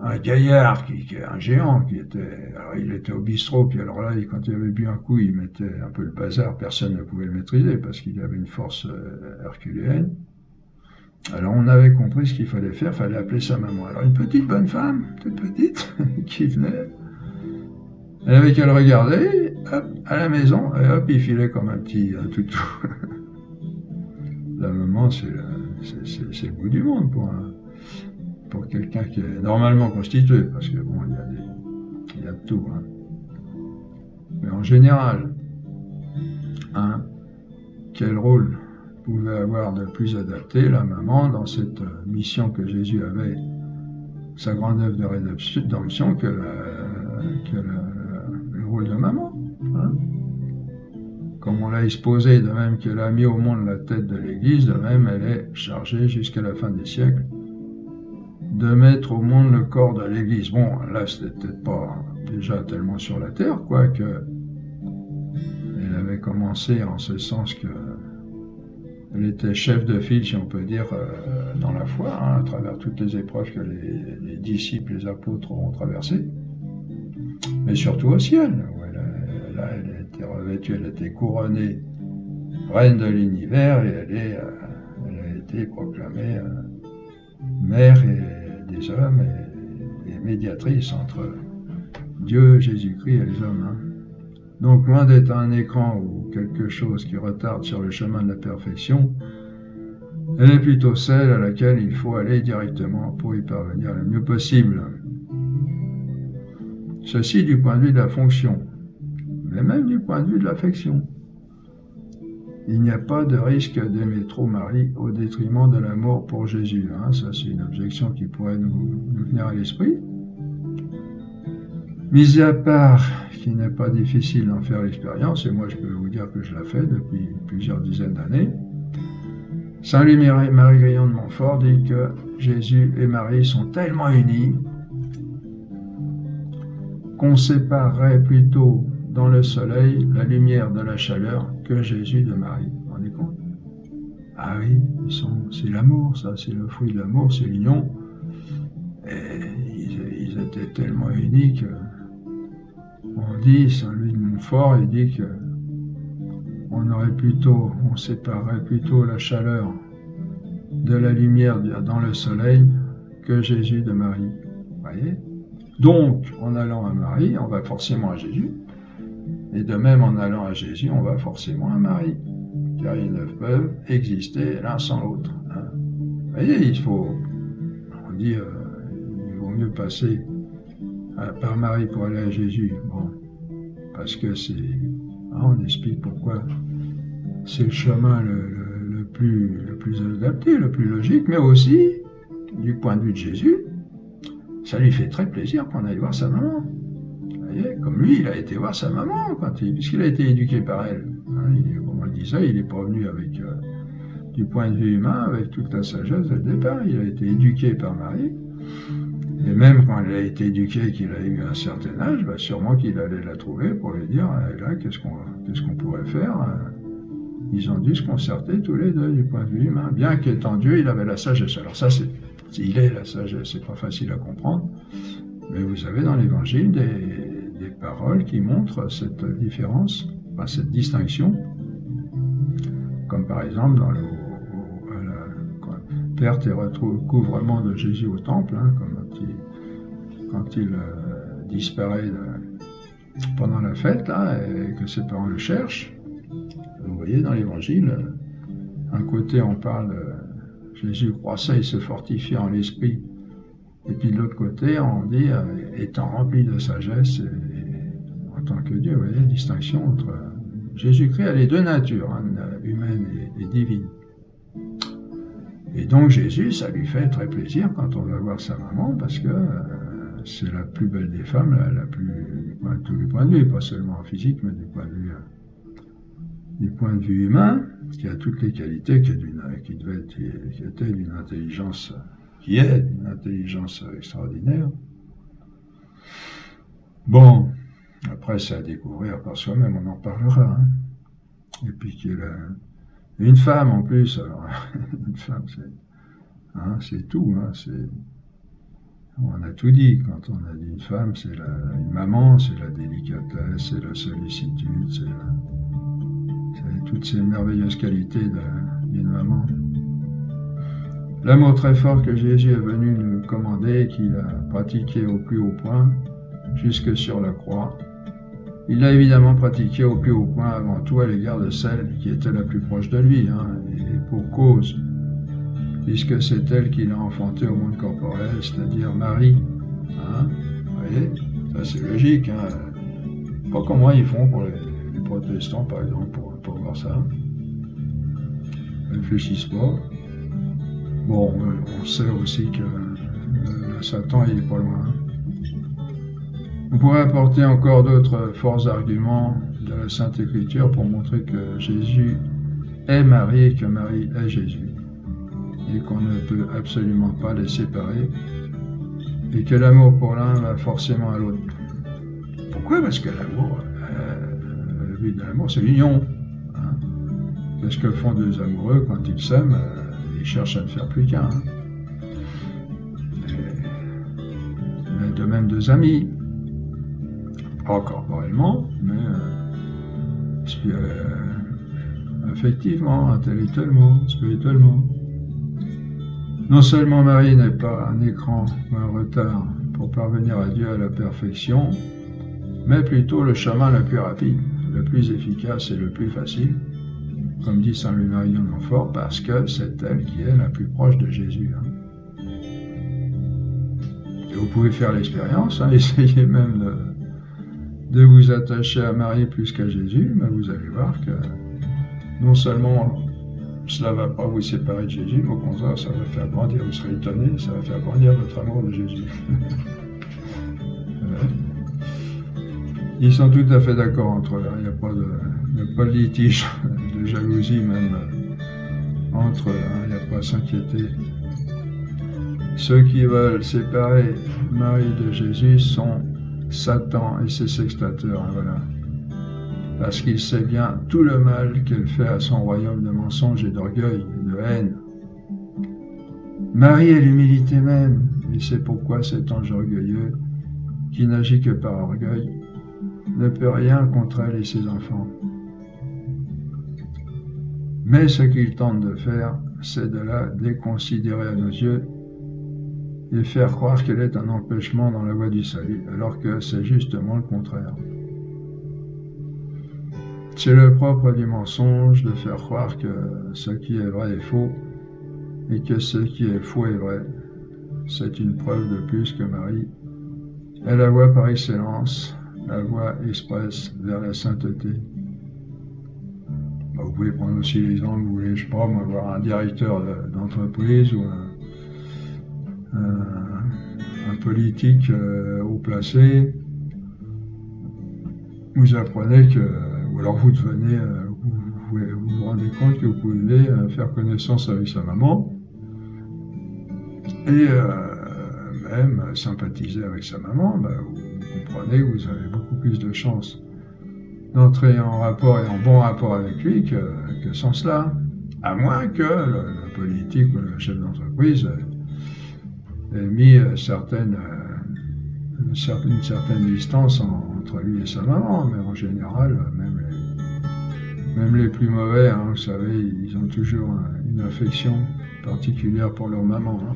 un gaillard, un géant, alors il était au bistrot, puis alors là, quand il avait bu un coup, il mettait un peu le bazar, personne ne pouvait le maîtriser, parce qu'il avait une force herculéenne. Alors on avait compris ce qu'il fallait faire, il fallait appeler sa maman. Alors une petite bonne femme, toute petite, qui venait, elle avait qu'à le regarder, hop, à la maison, et hop, il filait comme un toutou. La maman, c'est le bout du monde pour quelqu'un qui est normalement constitué, parce que bon, il y a de tout. Hein. Mais en général, hein, quel rôle pouvait avoir de plus adapté la maman dans cette mission que Jésus avait, sa grande œuvre de rédemption, que le rôle de maman hein. comme on l'a exposé, de même qu'elle a mis au monde la tête de l'Église, de même elle est chargée jusqu'à la fin des siècles de mettre au monde le corps de l'Église. Bon, là, c'était peut-être pas déjà tellement sur la terre, quoique elle avait commencé en ce sens que elle était chef de file, si on peut dire, dans la foi, à travers toutes les épreuves que les disciples, les apôtres ont traversées, mais surtout au ciel, où elle était revêtue, elle était couronnée reine de l'univers, et elle a été proclamée mère des hommes et médiatrice entre Dieu, Jésus-Christ et les hommes. Donc, loin d'être un écran ou quelque chose qui retarde sur le chemin de la perfection, elle est plutôt celle à laquelle il faut aller directement pour y parvenir le mieux possible. Ceci du point de vue de la fonction, mais même du point de vue de l'affection. Il n'y a pas de risque d'aimer trop Marie au détriment de l'amour pour Jésus. Ça, c'est une objection qui pourrait nous venir à l'esprit. Mis à part qu'il n'est pas difficile d'en faire l'expérience, et moi je peux vous dire que je l'ai fait depuis plusieurs dizaines d'années, Saint Louis Marie Grillon de Montfort dit que Jésus et Marie sont tellement unis qu'on séparerait plutôt dans le soleil la lumière de la chaleur que Jésus de Marie. Vous vous rendez compte? Ah oui, c'est l'amour, ça, c'est le fruit de l'amour, c'est l'union. Et ils étaient tellement unis que on dit, Saint Louis de Montfort, il dit que on séparerait plutôt la chaleur de la lumière dans le soleil que Jésus de Marie. Vous voyez? Donc, en allant à Marie, on va forcément à Jésus. Et de même, en allant à Jésus, on va forcément à Marie. Car ils ne peuvent exister l'un sans l'autre. Vous voyez, on dit, il vaut mieux passer par Marie pour aller à Jésus. Bon, parce que on explique pourquoi c'est le chemin le plus adapté, le plus logique, mais aussi, du point de vue de Jésus, ça lui fait très plaisir qu'on aille voir sa maman. Vous voyez, comme lui, il a été voir sa maman, puisqu'il a été éduqué par elle. Comme on le disait, il n'est pas venu avec, du point de vue humain, avec toute la sagesse dès le départ. Il a été éduqué par Marie. Et même quand il a été éduqué, qu'il a eu un certain âge, sûrement qu'il allait la trouver pour lui dire, là, qu'est-ce qu'on pourrait faire? Ils ont dû se concerter tous les deux du point de vue humain. Bien qu'étant Dieu, il avait la sagesse. Alors ça, il est la sagesse, c'est pas facile à comprendre. Mais vous avez dans l'Évangile des paroles qui montrent cette différence, cette distinction. Comme par exemple dans la perte et recouvrement de Jésus au temple, quand il disparaît pendant la fête, et que ses parents le cherchent. Vous voyez dans l'Évangile, un côté on parle Jésus croissait et se fortifiait en l'esprit, et puis de l'autre côté on dit étant rempli de sagesse et en tant que Dieu. Vous voyez la distinction entre Jésus-Christ a les deux natures, humaine et divine. Et donc Jésus, ça lui fait très plaisir quand on va voir sa maman, parce que c'est la plus belle des femmes, la plus, de tous les points de vue, pas seulement en physique, mais du point de vue humain, qui a toutes les qualités, qui est d'une intelligence extraordinaire. Bon, après c'est à découvrir par soi-même, on en parlera. Et puis qu'il y a une femme en plus, alors une femme c'est tout, on a tout dit. Quand on a dit une femme, c'est une maman, c'est la délicatesse, c'est la sollicitude, c'est toutes ces merveilleuses qualités d'une maman. L'amour très fort que Jésus est venu nous commander et qu'il a pratiqué au plus haut point, jusque sur la croix, il l'a évidemment pratiqué au plus haut point avant tout à l'égard de celle qui était la plus proche de lui, et pour cause, puisque c'est elle qui l'a enfanté au monde corporel, c'est-à-dire Marie. Vous voyez, ça c'est logique. Pas comment ils font pour les protestants, par exemple, pour voir ça. Ils réfléchissent pas. Bon, on sait aussi que Satan, il est pas loin. On pourrait apporter encore d'autres forts arguments de la Sainte Écriture pour montrer que Jésus est Marie et que Marie est Jésus, et qu'on ne peut absolument pas les séparer, et que l'amour pour l'un va forcément à l'autre. Pourquoi? Parce que l'amour, le but de l'amour, c'est l'union. Hein. Qu'est-ce que font deux amoureux quand ils s'aiment? Ils cherchent à ne faire plus qu'un. Hein. Mais de même deux amis, pas corporellement, mais affectivement, intellectuellement, spirituellement. Non seulement Marie n'est pas un écran ou un retard pour parvenir à Dieu à la perfection, mais plutôt le chemin le plus rapide, le plus efficace et le plus facile, comme dit Saint Louis-Marie de Montfort, parce que c'est elle qui est la plus proche de Jésus. Hein. Et vous pouvez faire l'expérience, hein, essayez même de vous attacher à Marie plus qu'à Jésus, mais vous allez voir que non seulement cela ne va pas vous séparer de Jésus, mais au contraire, ça va faire grandir, vous serez étonné, ça va faire grandir votre amour de Jésus. Ils sont tout à fait d'accord entre eux, il n'y a pas de litige, de jalousie même entre eux, il n'y a pas à s'inquiéter. Ceux qui veulent séparer Marie de Jésus sont Satan et ses sextateurs, hein, voilà. Parce qu'il sait bien tout le mal qu'elle fait à son royaume de mensonges et d'orgueil et de haine. Marie est l'humilité même, et c'est pourquoi cet ange orgueilleux, qui n'agit que par orgueil, ne peut rien contre elle et ses enfants. Mais ce qu'il tente de faire, c'est de la déconsidérer à nos yeux et faire croire qu'elle est un empêchement dans la voie du salut, alors que c'est justement le contraire. C'est le propre du mensonge de faire croire que ce qui est vrai est faux et que ce qui est faux est vrai. C'est une preuve de plus que Marie est la voie par excellence, la voie expresse vers la sainteté. Vous pouvez prendre aussi l'exemple, vous voulez, je sais pas, moi, voir un directeur d'entreprise ou un politique haut placé. Vous apprenez que, ou alors vous devenez, vous rendez compte que vous pouvez faire connaissance avec sa maman et même sympathiser avec sa maman, vous comprenez que vous avez beaucoup plus de chances d'entrer en rapport et en bon rapport avec lui que sans cela, à moins que le politique ou le chef d'entreprise ait mis une certaine distance entre lui et sa maman, mais en général, même les plus mauvais, hein, vous savez, ils ont toujours une affection particulière pour leur maman. Hein.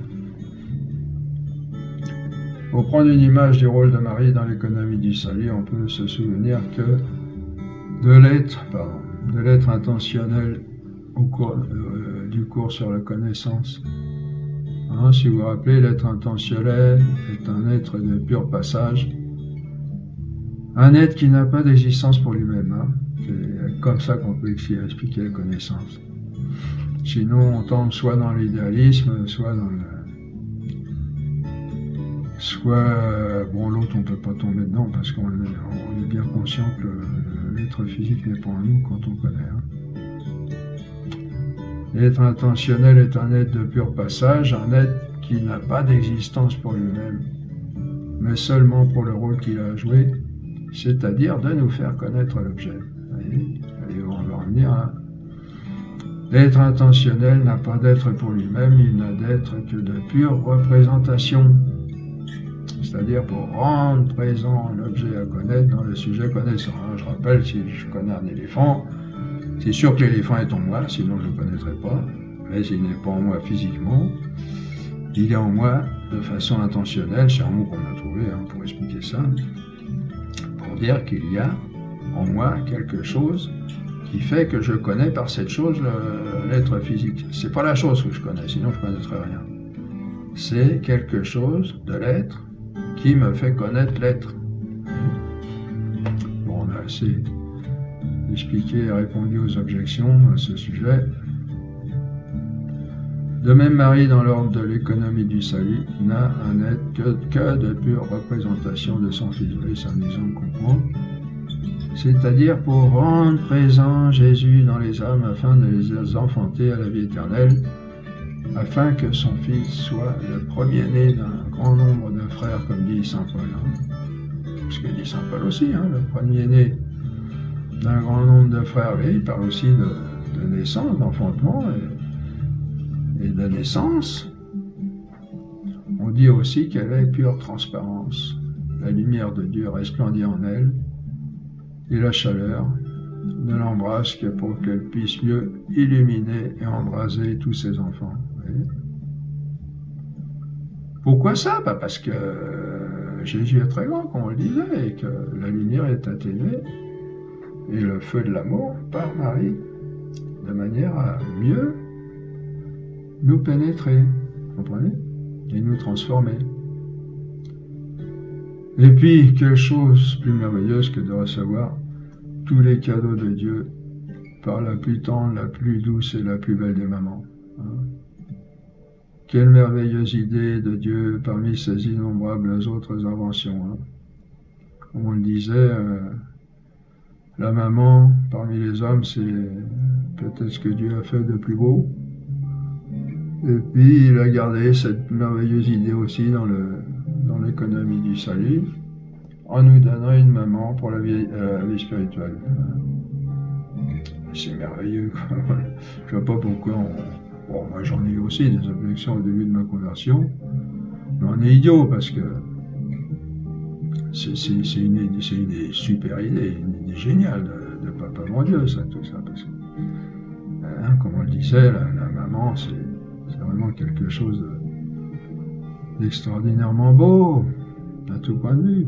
Pour prendre une image du rôle de Marie dans l'économie du salut, on peut se souvenir que de l'être intentionnel au cours du cours sur la connaissance. Hein, si vous vous rappelez, l'être intentionnel est un être de pur passage, un être qui n'a pas d'existence pour lui-même. Hein. C'est comme ça qu'on peut expliquer la connaissance. Sinon, on tombe soit dans l'idéalisme, soit dans l'autre, on ne peut pas tomber dedans parce qu'on est bien conscient que l'être physique n'est pas en nous quand on connaît. Hein. L'être intentionnel est un être de pur passage, un être qui n'a pas d'existence pour lui-même, mais seulement pour le rôle qu'il a à jouer, c'est-à-dire de nous faire connaître l'objet. Et on va en venir à... L'être intentionnel n'a pas d'être pour lui-même, il n'a d'être que de pure représentation, c'est-à-dire pour rendre présent l'objet à connaître dans le sujet connaissant. Je rappelle, si je connais un éléphant, c'est sûr que l'éléphant est en moi, sinon je ne le connaîtrais pas, mais il n'est pas en moi physiquement, il est en moi de façon intentionnelle, c'est un mot qu'on a trouvé pour expliquer ça, pour dire qu'il y a en moi quelque chose qui fait que je connais par cette chose l'être physique. C'est pas la chose que je connais, sinon je ne connaîtrais rien. C'est quelque chose de l'être qui me fait connaître l'être. Bon, on a assez expliqué et répondu aux objections à ce sujet. De même, Marie, dans l'ordre de l'économie du salut, n'a un être que de pure représentation de son Fils. Oui, c'est un exemple qu'on prend. c'est-à-dire pour rendre présent Jésus dans les âmes afin de les enfanter à la vie éternelle, afin que son Fils soit le premier-né d'un grand nombre de frères, comme dit saint Paul. Ce que dit saint Paul aussi, le premier-né d'un grand nombre de frères. Et il parle aussi de naissance, d'enfantement et de naissance. On dit aussi qu'elle est pure transparence. La lumière de Dieu resplendit en elle, et la chaleur ne l'embrasse que pour qu'elle puisse mieux illuminer et embraser tous ses enfants. Pourquoi ça? Parce que Jésus est très grand, comme on le disait, et que la lumière est atténuée, et le feu de l'amour par Marie, de manière à mieux nous pénétrer, vous comprenez? Et nous transformer. Et puis, quelle chose plus merveilleuse que de recevoir tous les cadeaux de Dieu par la plus tendre, la plus douce et la plus belle des mamans. Quelle merveilleuse idée de Dieu parmi ses innombrables autres inventions. Comme on le disait, la maman parmi les hommes, c'est peut-être ce que Dieu a fait de plus beau. Et puis il a gardé cette merveilleuse idée aussi dans l'économie du salut, en nous donnant une maman pour la vie spirituelle. C'est merveilleux. Je ne vois pas pourquoi Bon, moi j'en ai eu aussi des objections au début de ma conversion, mais on est idiot parce que c'est une super idée, une idée géniale de Papa mon Dieu, ça, tout ça. Parce que, comme on le disait, la maman, c'est vraiment quelque chose d'extraordinairement beau, à tout point de vue.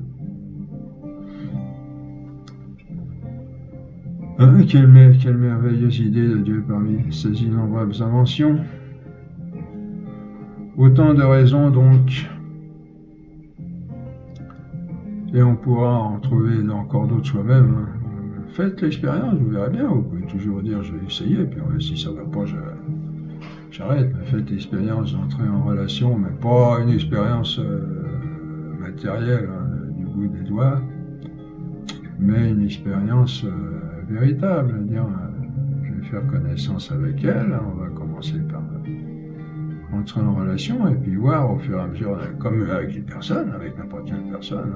Quelle merveilleuse idée de Dieu parmi ces innombrables inventions. Autant de raisons donc, et on pourra en trouver encore d'autres soi-même. Faites l'expérience, vous verrez bien, vous pouvez toujours dire je vais essayer, puis si ça ne va pas, j'arrête, mais faites l'expérience d'entrer en relation, mais pas une expérience matérielle du bout des doigts, mais une expérience véritable, c'est-à-dire je vais faire connaissance avec elle, on va commencer par entrer en relation et puis voir au fur et à mesure, comme avec les personnes, avec n'importe quelle personne,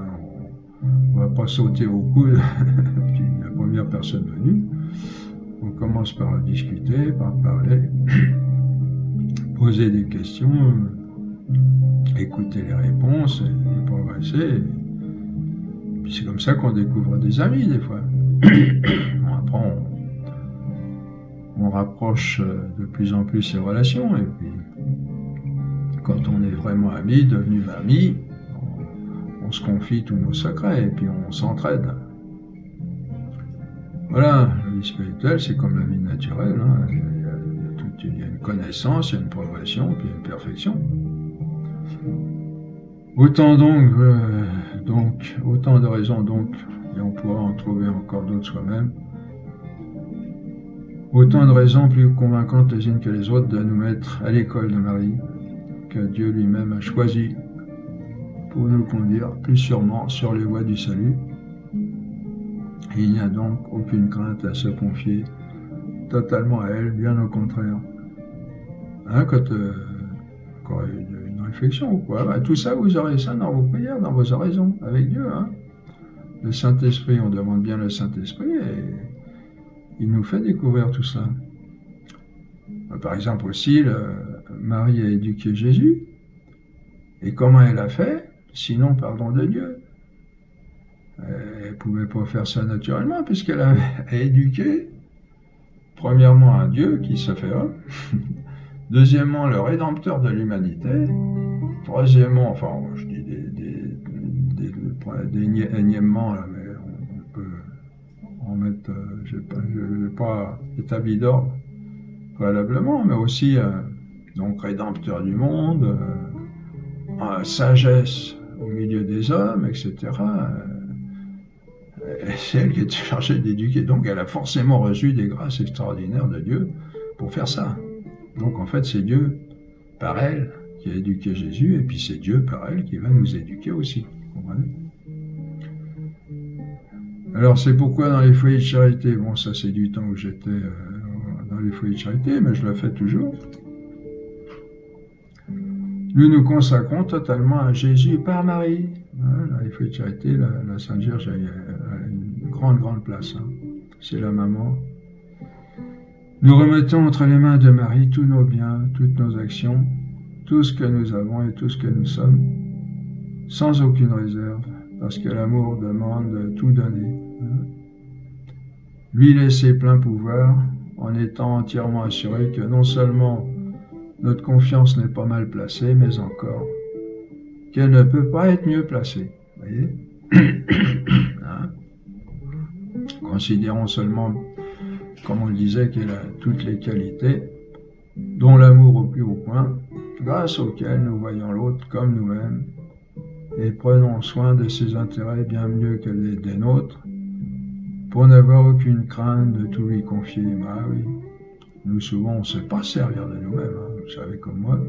on va pas sauter au coude la première personne venue, on commence par discuter, par parler, poser des questions, écouter les réponses et progresser. Puis c'est comme ça qu'on découvre des amis des fois. Après, on rapproche de plus en plus ces relations, et puis quand on est vraiment amis, devenus amis, on se confie tous nos secrets, et puis on s'entraide. Voilà, la vie spirituelle, c'est comme la vie naturelle, il y a une connaissance, il y a une progression, puis il y a une perfection. Autant autant de raisons donc, et on pourra en trouver encore d'autres soi-même, autant de raisons plus convaincantes les unes que les autres de nous mettre à l'école de Marie, que Dieu lui-même a choisi pour nous conduire plus sûrement sur les voies du salut. Et il n'y a donc aucune crainte à se confier totalement à elle, bien au contraire. Quand encore une réflexion ou quoi, tout ça, vous aurez ça dans vos prières, dans vos oraisons, avec Dieu. Le Saint-Esprit, on demande bien le Saint-Esprit et il nous fait découvrir tout ça. Par exemple aussi, Marie a éduqué Jésus. Et comment elle a fait? Sinon, pardon de Dieu. Elle ne pouvait pas faire ça naturellement, puisqu'elle a éduqué, premièrement, un Dieu qui se fait homme, deuxièmement, le Rédempteur de l'humanité, troisièmement, enfin, je dis des énièmement, là, mais on peut en mettre, je n'ai pas établi d'ordre préalablement, mais aussi, donc, Rédempteur du monde, sagesse au milieu des hommes, etc., c'est elle qui est chargée d'éduquer. Donc elle a forcément reçu des grâces extraordinaires de Dieu pour faire ça. Donc en fait c'est Dieu par elle qui a éduqué Jésus, et puis c'est Dieu par elle qui va nous éduquer aussi. Vous comprenez? Alors c'est pourquoi dans les foyers de charité, bon ça c'est du temps où j'étais dans les foyers de charité, mais je le fais toujours, nous nous consacrons totalement à Jésus par Marie. Dans les foyers de charité, la Sainte Vierge a une grande place. Hein. C'est la maman. Nous remettons entre les mains de Marie tous nos biens, toutes nos actions, tout ce que nous avons et tout ce que nous sommes, sans aucune réserve, parce que l'amour demande de tout donner. Lui laisser plein pouvoir, en étant entièrement assuré que non seulement notre confiance n'est pas mal placée, mais encore qu'elle ne peut pas être mieux placée. Vous voyez hein? Considérons seulement, comme on le disait, qu'elle a toutes les qualités, dont l'amour au plus haut point, grâce auquel nous voyons l'autre comme nous-mêmes, et prenons soin de ses intérêts bien mieux que des nôtres, pour n'avoir aucune crainte de tout lui confier. Bah oui, nous souvent on ne sait pas servir de nous-mêmes, hein. Vous savez comme moi,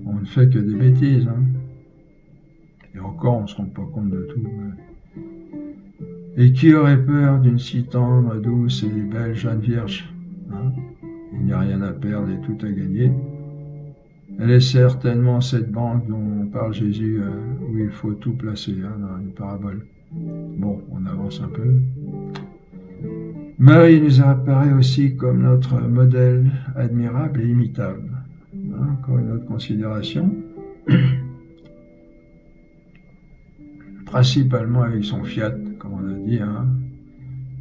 on ne fait que des bêtises, hein. Et encore on ne se rend pas compte de tout. Et qui aurait peur d'une si tendre, douce et belle jeune vierge, hein? Il n'y a rien à perdre et tout à gagner. Elle est certainement cette banque dont parle Jésus, où il faut tout placer, hein, dans une parabole. Bon, on avance un peu. Marie nous apparaît aussi comme notre modèle admirable et imitable. Hein, encore une autre considération. Principalement avec son fiat, comme on a dit, hein,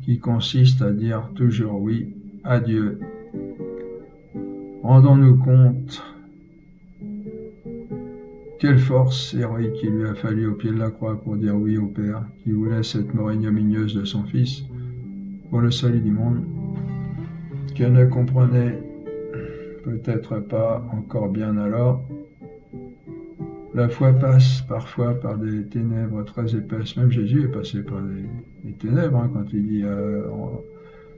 qui consiste à dire toujours oui à Dieu. Rendons-nous compte quelle force héroïque il lui a fallu au pied de la croix pour dire oui au Père, qui voulait cette mort ignominieuse de son Fils pour le salut du monde, qu'elle ne comprenait peut-être pas encore bien alors. La foi passe parfois par des ténèbres très épaisses. Même Jésus est passé par des ténèbres, hein, quand il dit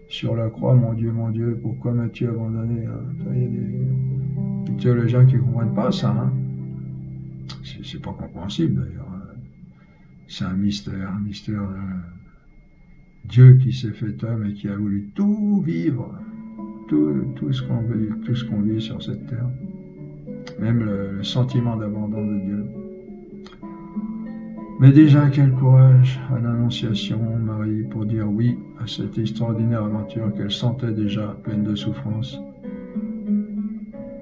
sur la croix, mon Dieu, pourquoi m'as-tu abandonné, hein? Il y a des théologiens qui ne comprennent pas ça. Hein. C'est pas compréhensible d'ailleurs. C'est un mystère de Dieu qui s'est fait homme et qui a voulu tout vivre, tout ce qu'on vit sur cette terre. Même le sentiment d'abandon de Dieu. Mais déjà, quel courage à l'Annonciation, Marie, pour dire oui à cette extraordinaire aventure qu'elle sentait déjà pleine de souffrance.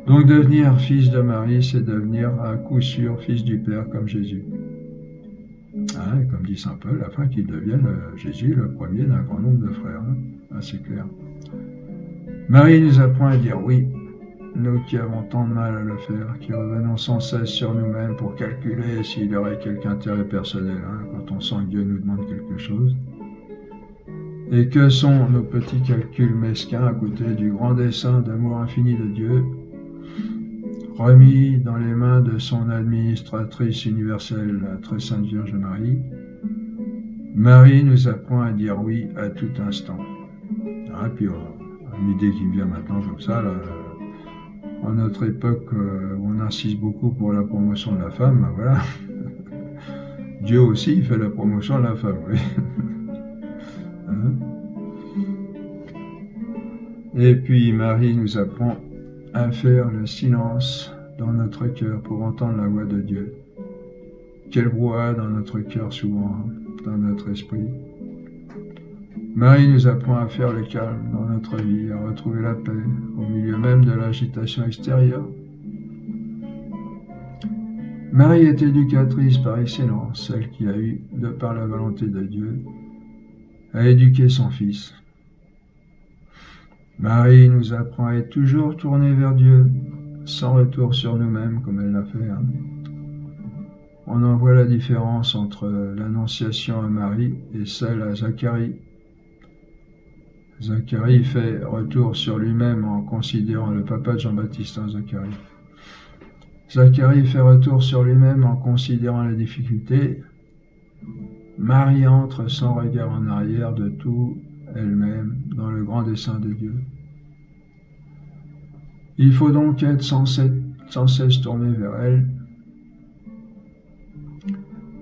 Donc devenir fils de Marie, c'est devenir à coup sûr fils du Père comme Jésus. Hein, comme dit saint Paul, afin qu'il devienne Jésus le premier d'un grand nombre de frères. Hein. Ah, c'est clair. Marie nous apprend à dire oui, nous qui avons tant de mal à le faire, qui revenons sans cesse sur nous-mêmes pour calculer s'il y aurait quelque intérêt personnel, hein, quand on sent que Dieu nous demande quelque chose. Et que sont nos petits calculs mesquins à côté du grand dessein d'amour infini de Dieu, remis dans les mains de son administratrice universelle, la très sainte Vierge Marie. Marie nous apprend à dire oui à tout instant. Ah, puis une idée qui me vient maintenant comme ça, là, en notre époque où on insiste beaucoup pour la promotion de la femme, ben voilà. Dieu aussi fait la promotion de la femme, oui. Hein? Et puis Marie nous apprend à faire le silence dans notre cœur pour entendre la voix de Dieu. Quel brouhaha dans notre cœur souvent, dans notre esprit. Marie nous apprend à faire le calme dans notre vie, à retrouver la paix au milieu même de l'agitation extérieure. Marie est éducatrice par excellence, celle qui a eu, de par la volonté de Dieu, à éduquer son Fils. Marie nous apprend à être toujours tournée vers Dieu, sans retour sur nous-mêmes, comme elle l'a fait. Hein. On en voit la différence entre l'annonciation à Marie et celle à Zacharie. Zacharie fait retour sur lui-même en considérant le papa de Jean-Baptiste, hein, Zacharie. Zacharie fait retour sur lui-même en considérant la difficulté. Marie entre sans regard en arrière de tout elle-même dans le grand dessein de Dieu. Il faut donc être sans cesse tourné vers elle,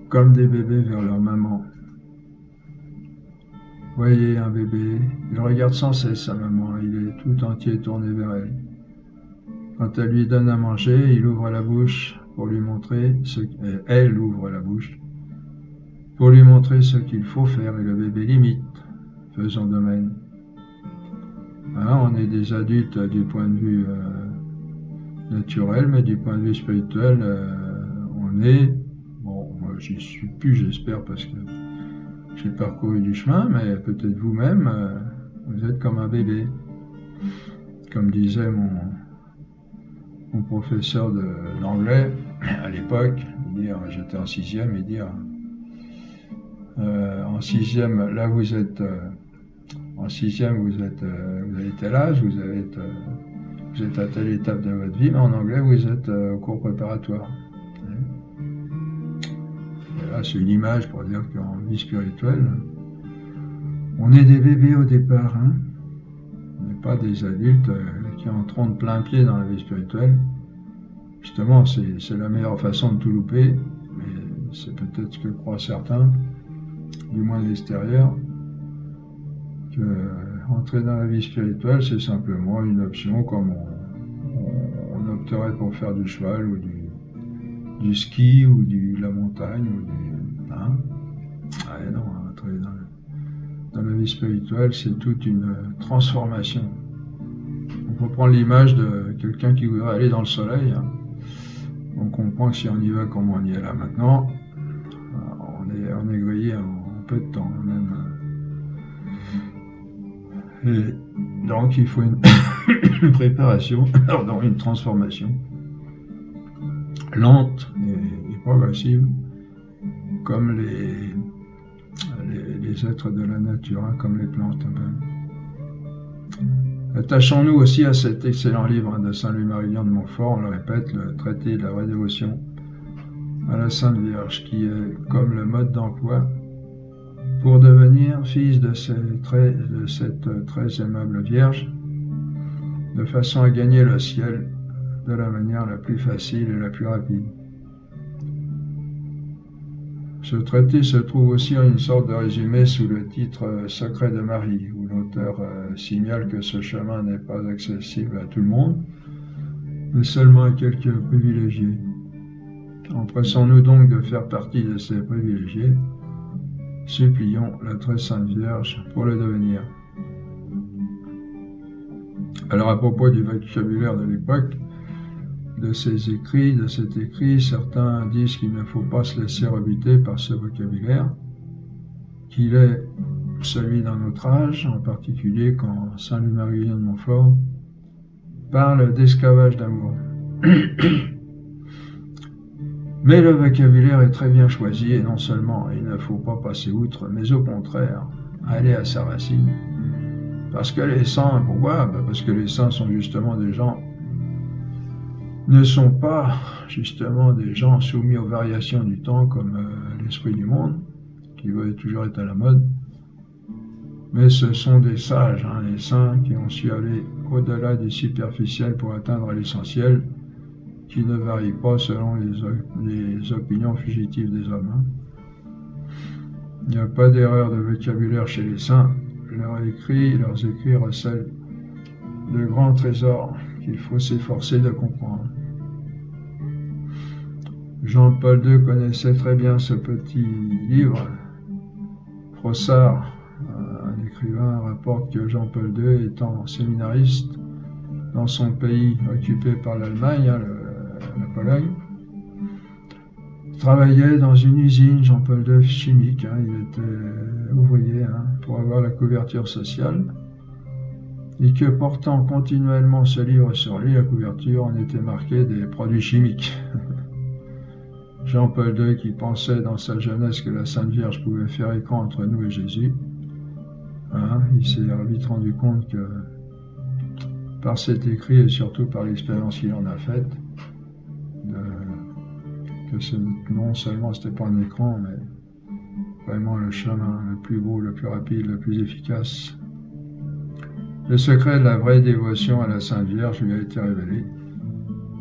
comme des bébés vers leur maman. Voyez un bébé, il regarde sans cesse sa maman, il est tout entier tourné vers elle. Quand elle lui donne à manger, il ouvre la bouche pour lui montrer elle ouvre la bouche pour lui montrer ce qu'il faut faire et le bébé l'imite, faisant de même. Hein, on est des adultes du point de vue naturel, mais du point de vue spirituel, on est, bon, moi j'y suis plus, j'espère, parce que j'ai parcouru du chemin, mais peut-être vous-même, vous êtes comme un bébé. Comme disait mon professeur d'anglais à l'époque, j'étais en sixième, il dit en sixième, là vous êtes en sixième, vous avez tel âge, vous êtes à telle étape de votre vie, mais en anglais vous êtes au cours préparatoire. Et là c'est une image pour dire qu'en vie spirituelle, on est des bébés au départ, hein. On n'est pas des adultes qui entreront de plein pied dans la vie spirituelle. Justement, c'est la meilleure façon de tout louper, mais c'est peut-être ce que croient certains, du moins de l'extérieur, que entrer dans la vie spirituelle, c'est simplement une option comme on opterait pour faire du cheval ou du ski ou de la montagne ou du... Hein? Ah, non, entrer dans la vie spirituelle, c'est toute une transformation. On peut prendre l'image de quelqu'un qui voudrait aller dans le soleil. Hein. On comprend que si on y va comme on y est là maintenant, on est grillé en peu de temps. Même. Et donc il faut une préparation, pardon, une transformation lente et progressive, comme les êtres de la nature, hein, comme les plantes. Attachons-nous aussi à cet excellent livre de Saint Louis-Marie-Vian de Montfort, on le répète, le traité de la vraie dévotion à la Sainte Vierge, qui est comme le mode d'emploi pour devenir fils de cette très aimable Vierge, de façon à gagner le ciel de la manière la plus facile et la plus rapide. Ce traité se trouve aussi en une sorte de résumé sous le titre « Secret de Marie », où l'auteur signale que ce chemin n'est pas accessible à tout le monde, mais seulement à quelques privilégiés. Empressons-nous donc de faire partie de ces privilégiés. Supplions la très sainte Vierge pour le devenir. Alors à propos du vocabulaire de l'époque, de cet écrit, certains disent qu'il ne faut pas se laisser rebuter par ce vocabulaire, qu'il est celui d'un autre âge, en particulier quand Saint Louis-Marie-Vian de Montfort parle d'esclavage d'amour. Mais le vocabulaire est très bien choisi et non seulement il ne faut pas passer outre, mais au contraire, aller à sa racine. Parce que les saints, pourquoi ? Parce que les saints sont justement des gens ne sont pas justement des gens soumis aux variations du temps comme l'esprit du monde, qui veut toujours être à la mode, mais ce sont des sages, hein, les saints qui ont su aller au-delà du superficiel pour atteindre l'essentiel, qui ne varie pas selon les opinions fugitives des hommes. Hein. Il n'y a pas d'erreur de vocabulaire chez les saints, leurs écrits recèlent de grands trésors qu'il faut s'efforcer de comprendre. Jean-Paul II connaissait très bien ce petit livre. Froissart, un écrivain, rapporte que Jean-Paul II, étant séminariste dans son pays occupé par l'Allemagne, la Pologne, travaillait dans une usine, Jean-Paul II, chimique. Hein, il était ouvrier pour avoir la couverture sociale. Et que portant continuellement ce livre sur lui, la couverture, on était marqué des produits chimiques. Jean-Paul II, qui pensait dans sa jeunesse que la Sainte Vierge pouvait faire écran entre nous et Jésus, il s'est vite rendu compte que par cet écrit et surtout par l'expérience qu'il en a faite, que non seulement c'était pas un écran, mais vraiment le chemin le plus beau, le plus rapide, le plus efficace. Le secret de la vraie dévotion à la Sainte Vierge lui a été révélé,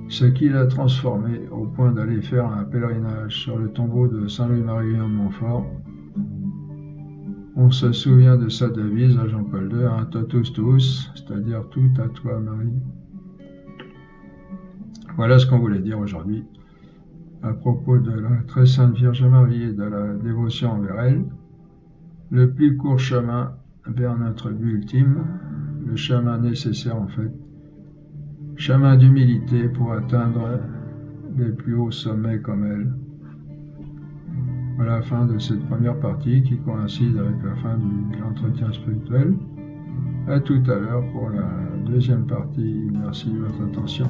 ce qui l'a transformé au point d'aller faire un pèlerinage sur le tombeau de Saint Louis-Marie-Vian de Montfort. On se souvient de sa devise à Jean-Paul II, un totus tuus, c'est-à-dire tout à toi Marie. Voilà ce qu'on voulait dire aujourd'hui à propos de la très sainte Vierge Marie et de la dévotion envers elle. Le plus court chemin vers notre but ultime, le chemin nécessaire en fait, chemin d'humilité pour atteindre les plus hauts sommets comme elle. Voilà la fin de cette première partie qui coïncide avec la fin de l'entretien spirituel. À tout à l'heure pour la deuxième partie. Merci de votre attention.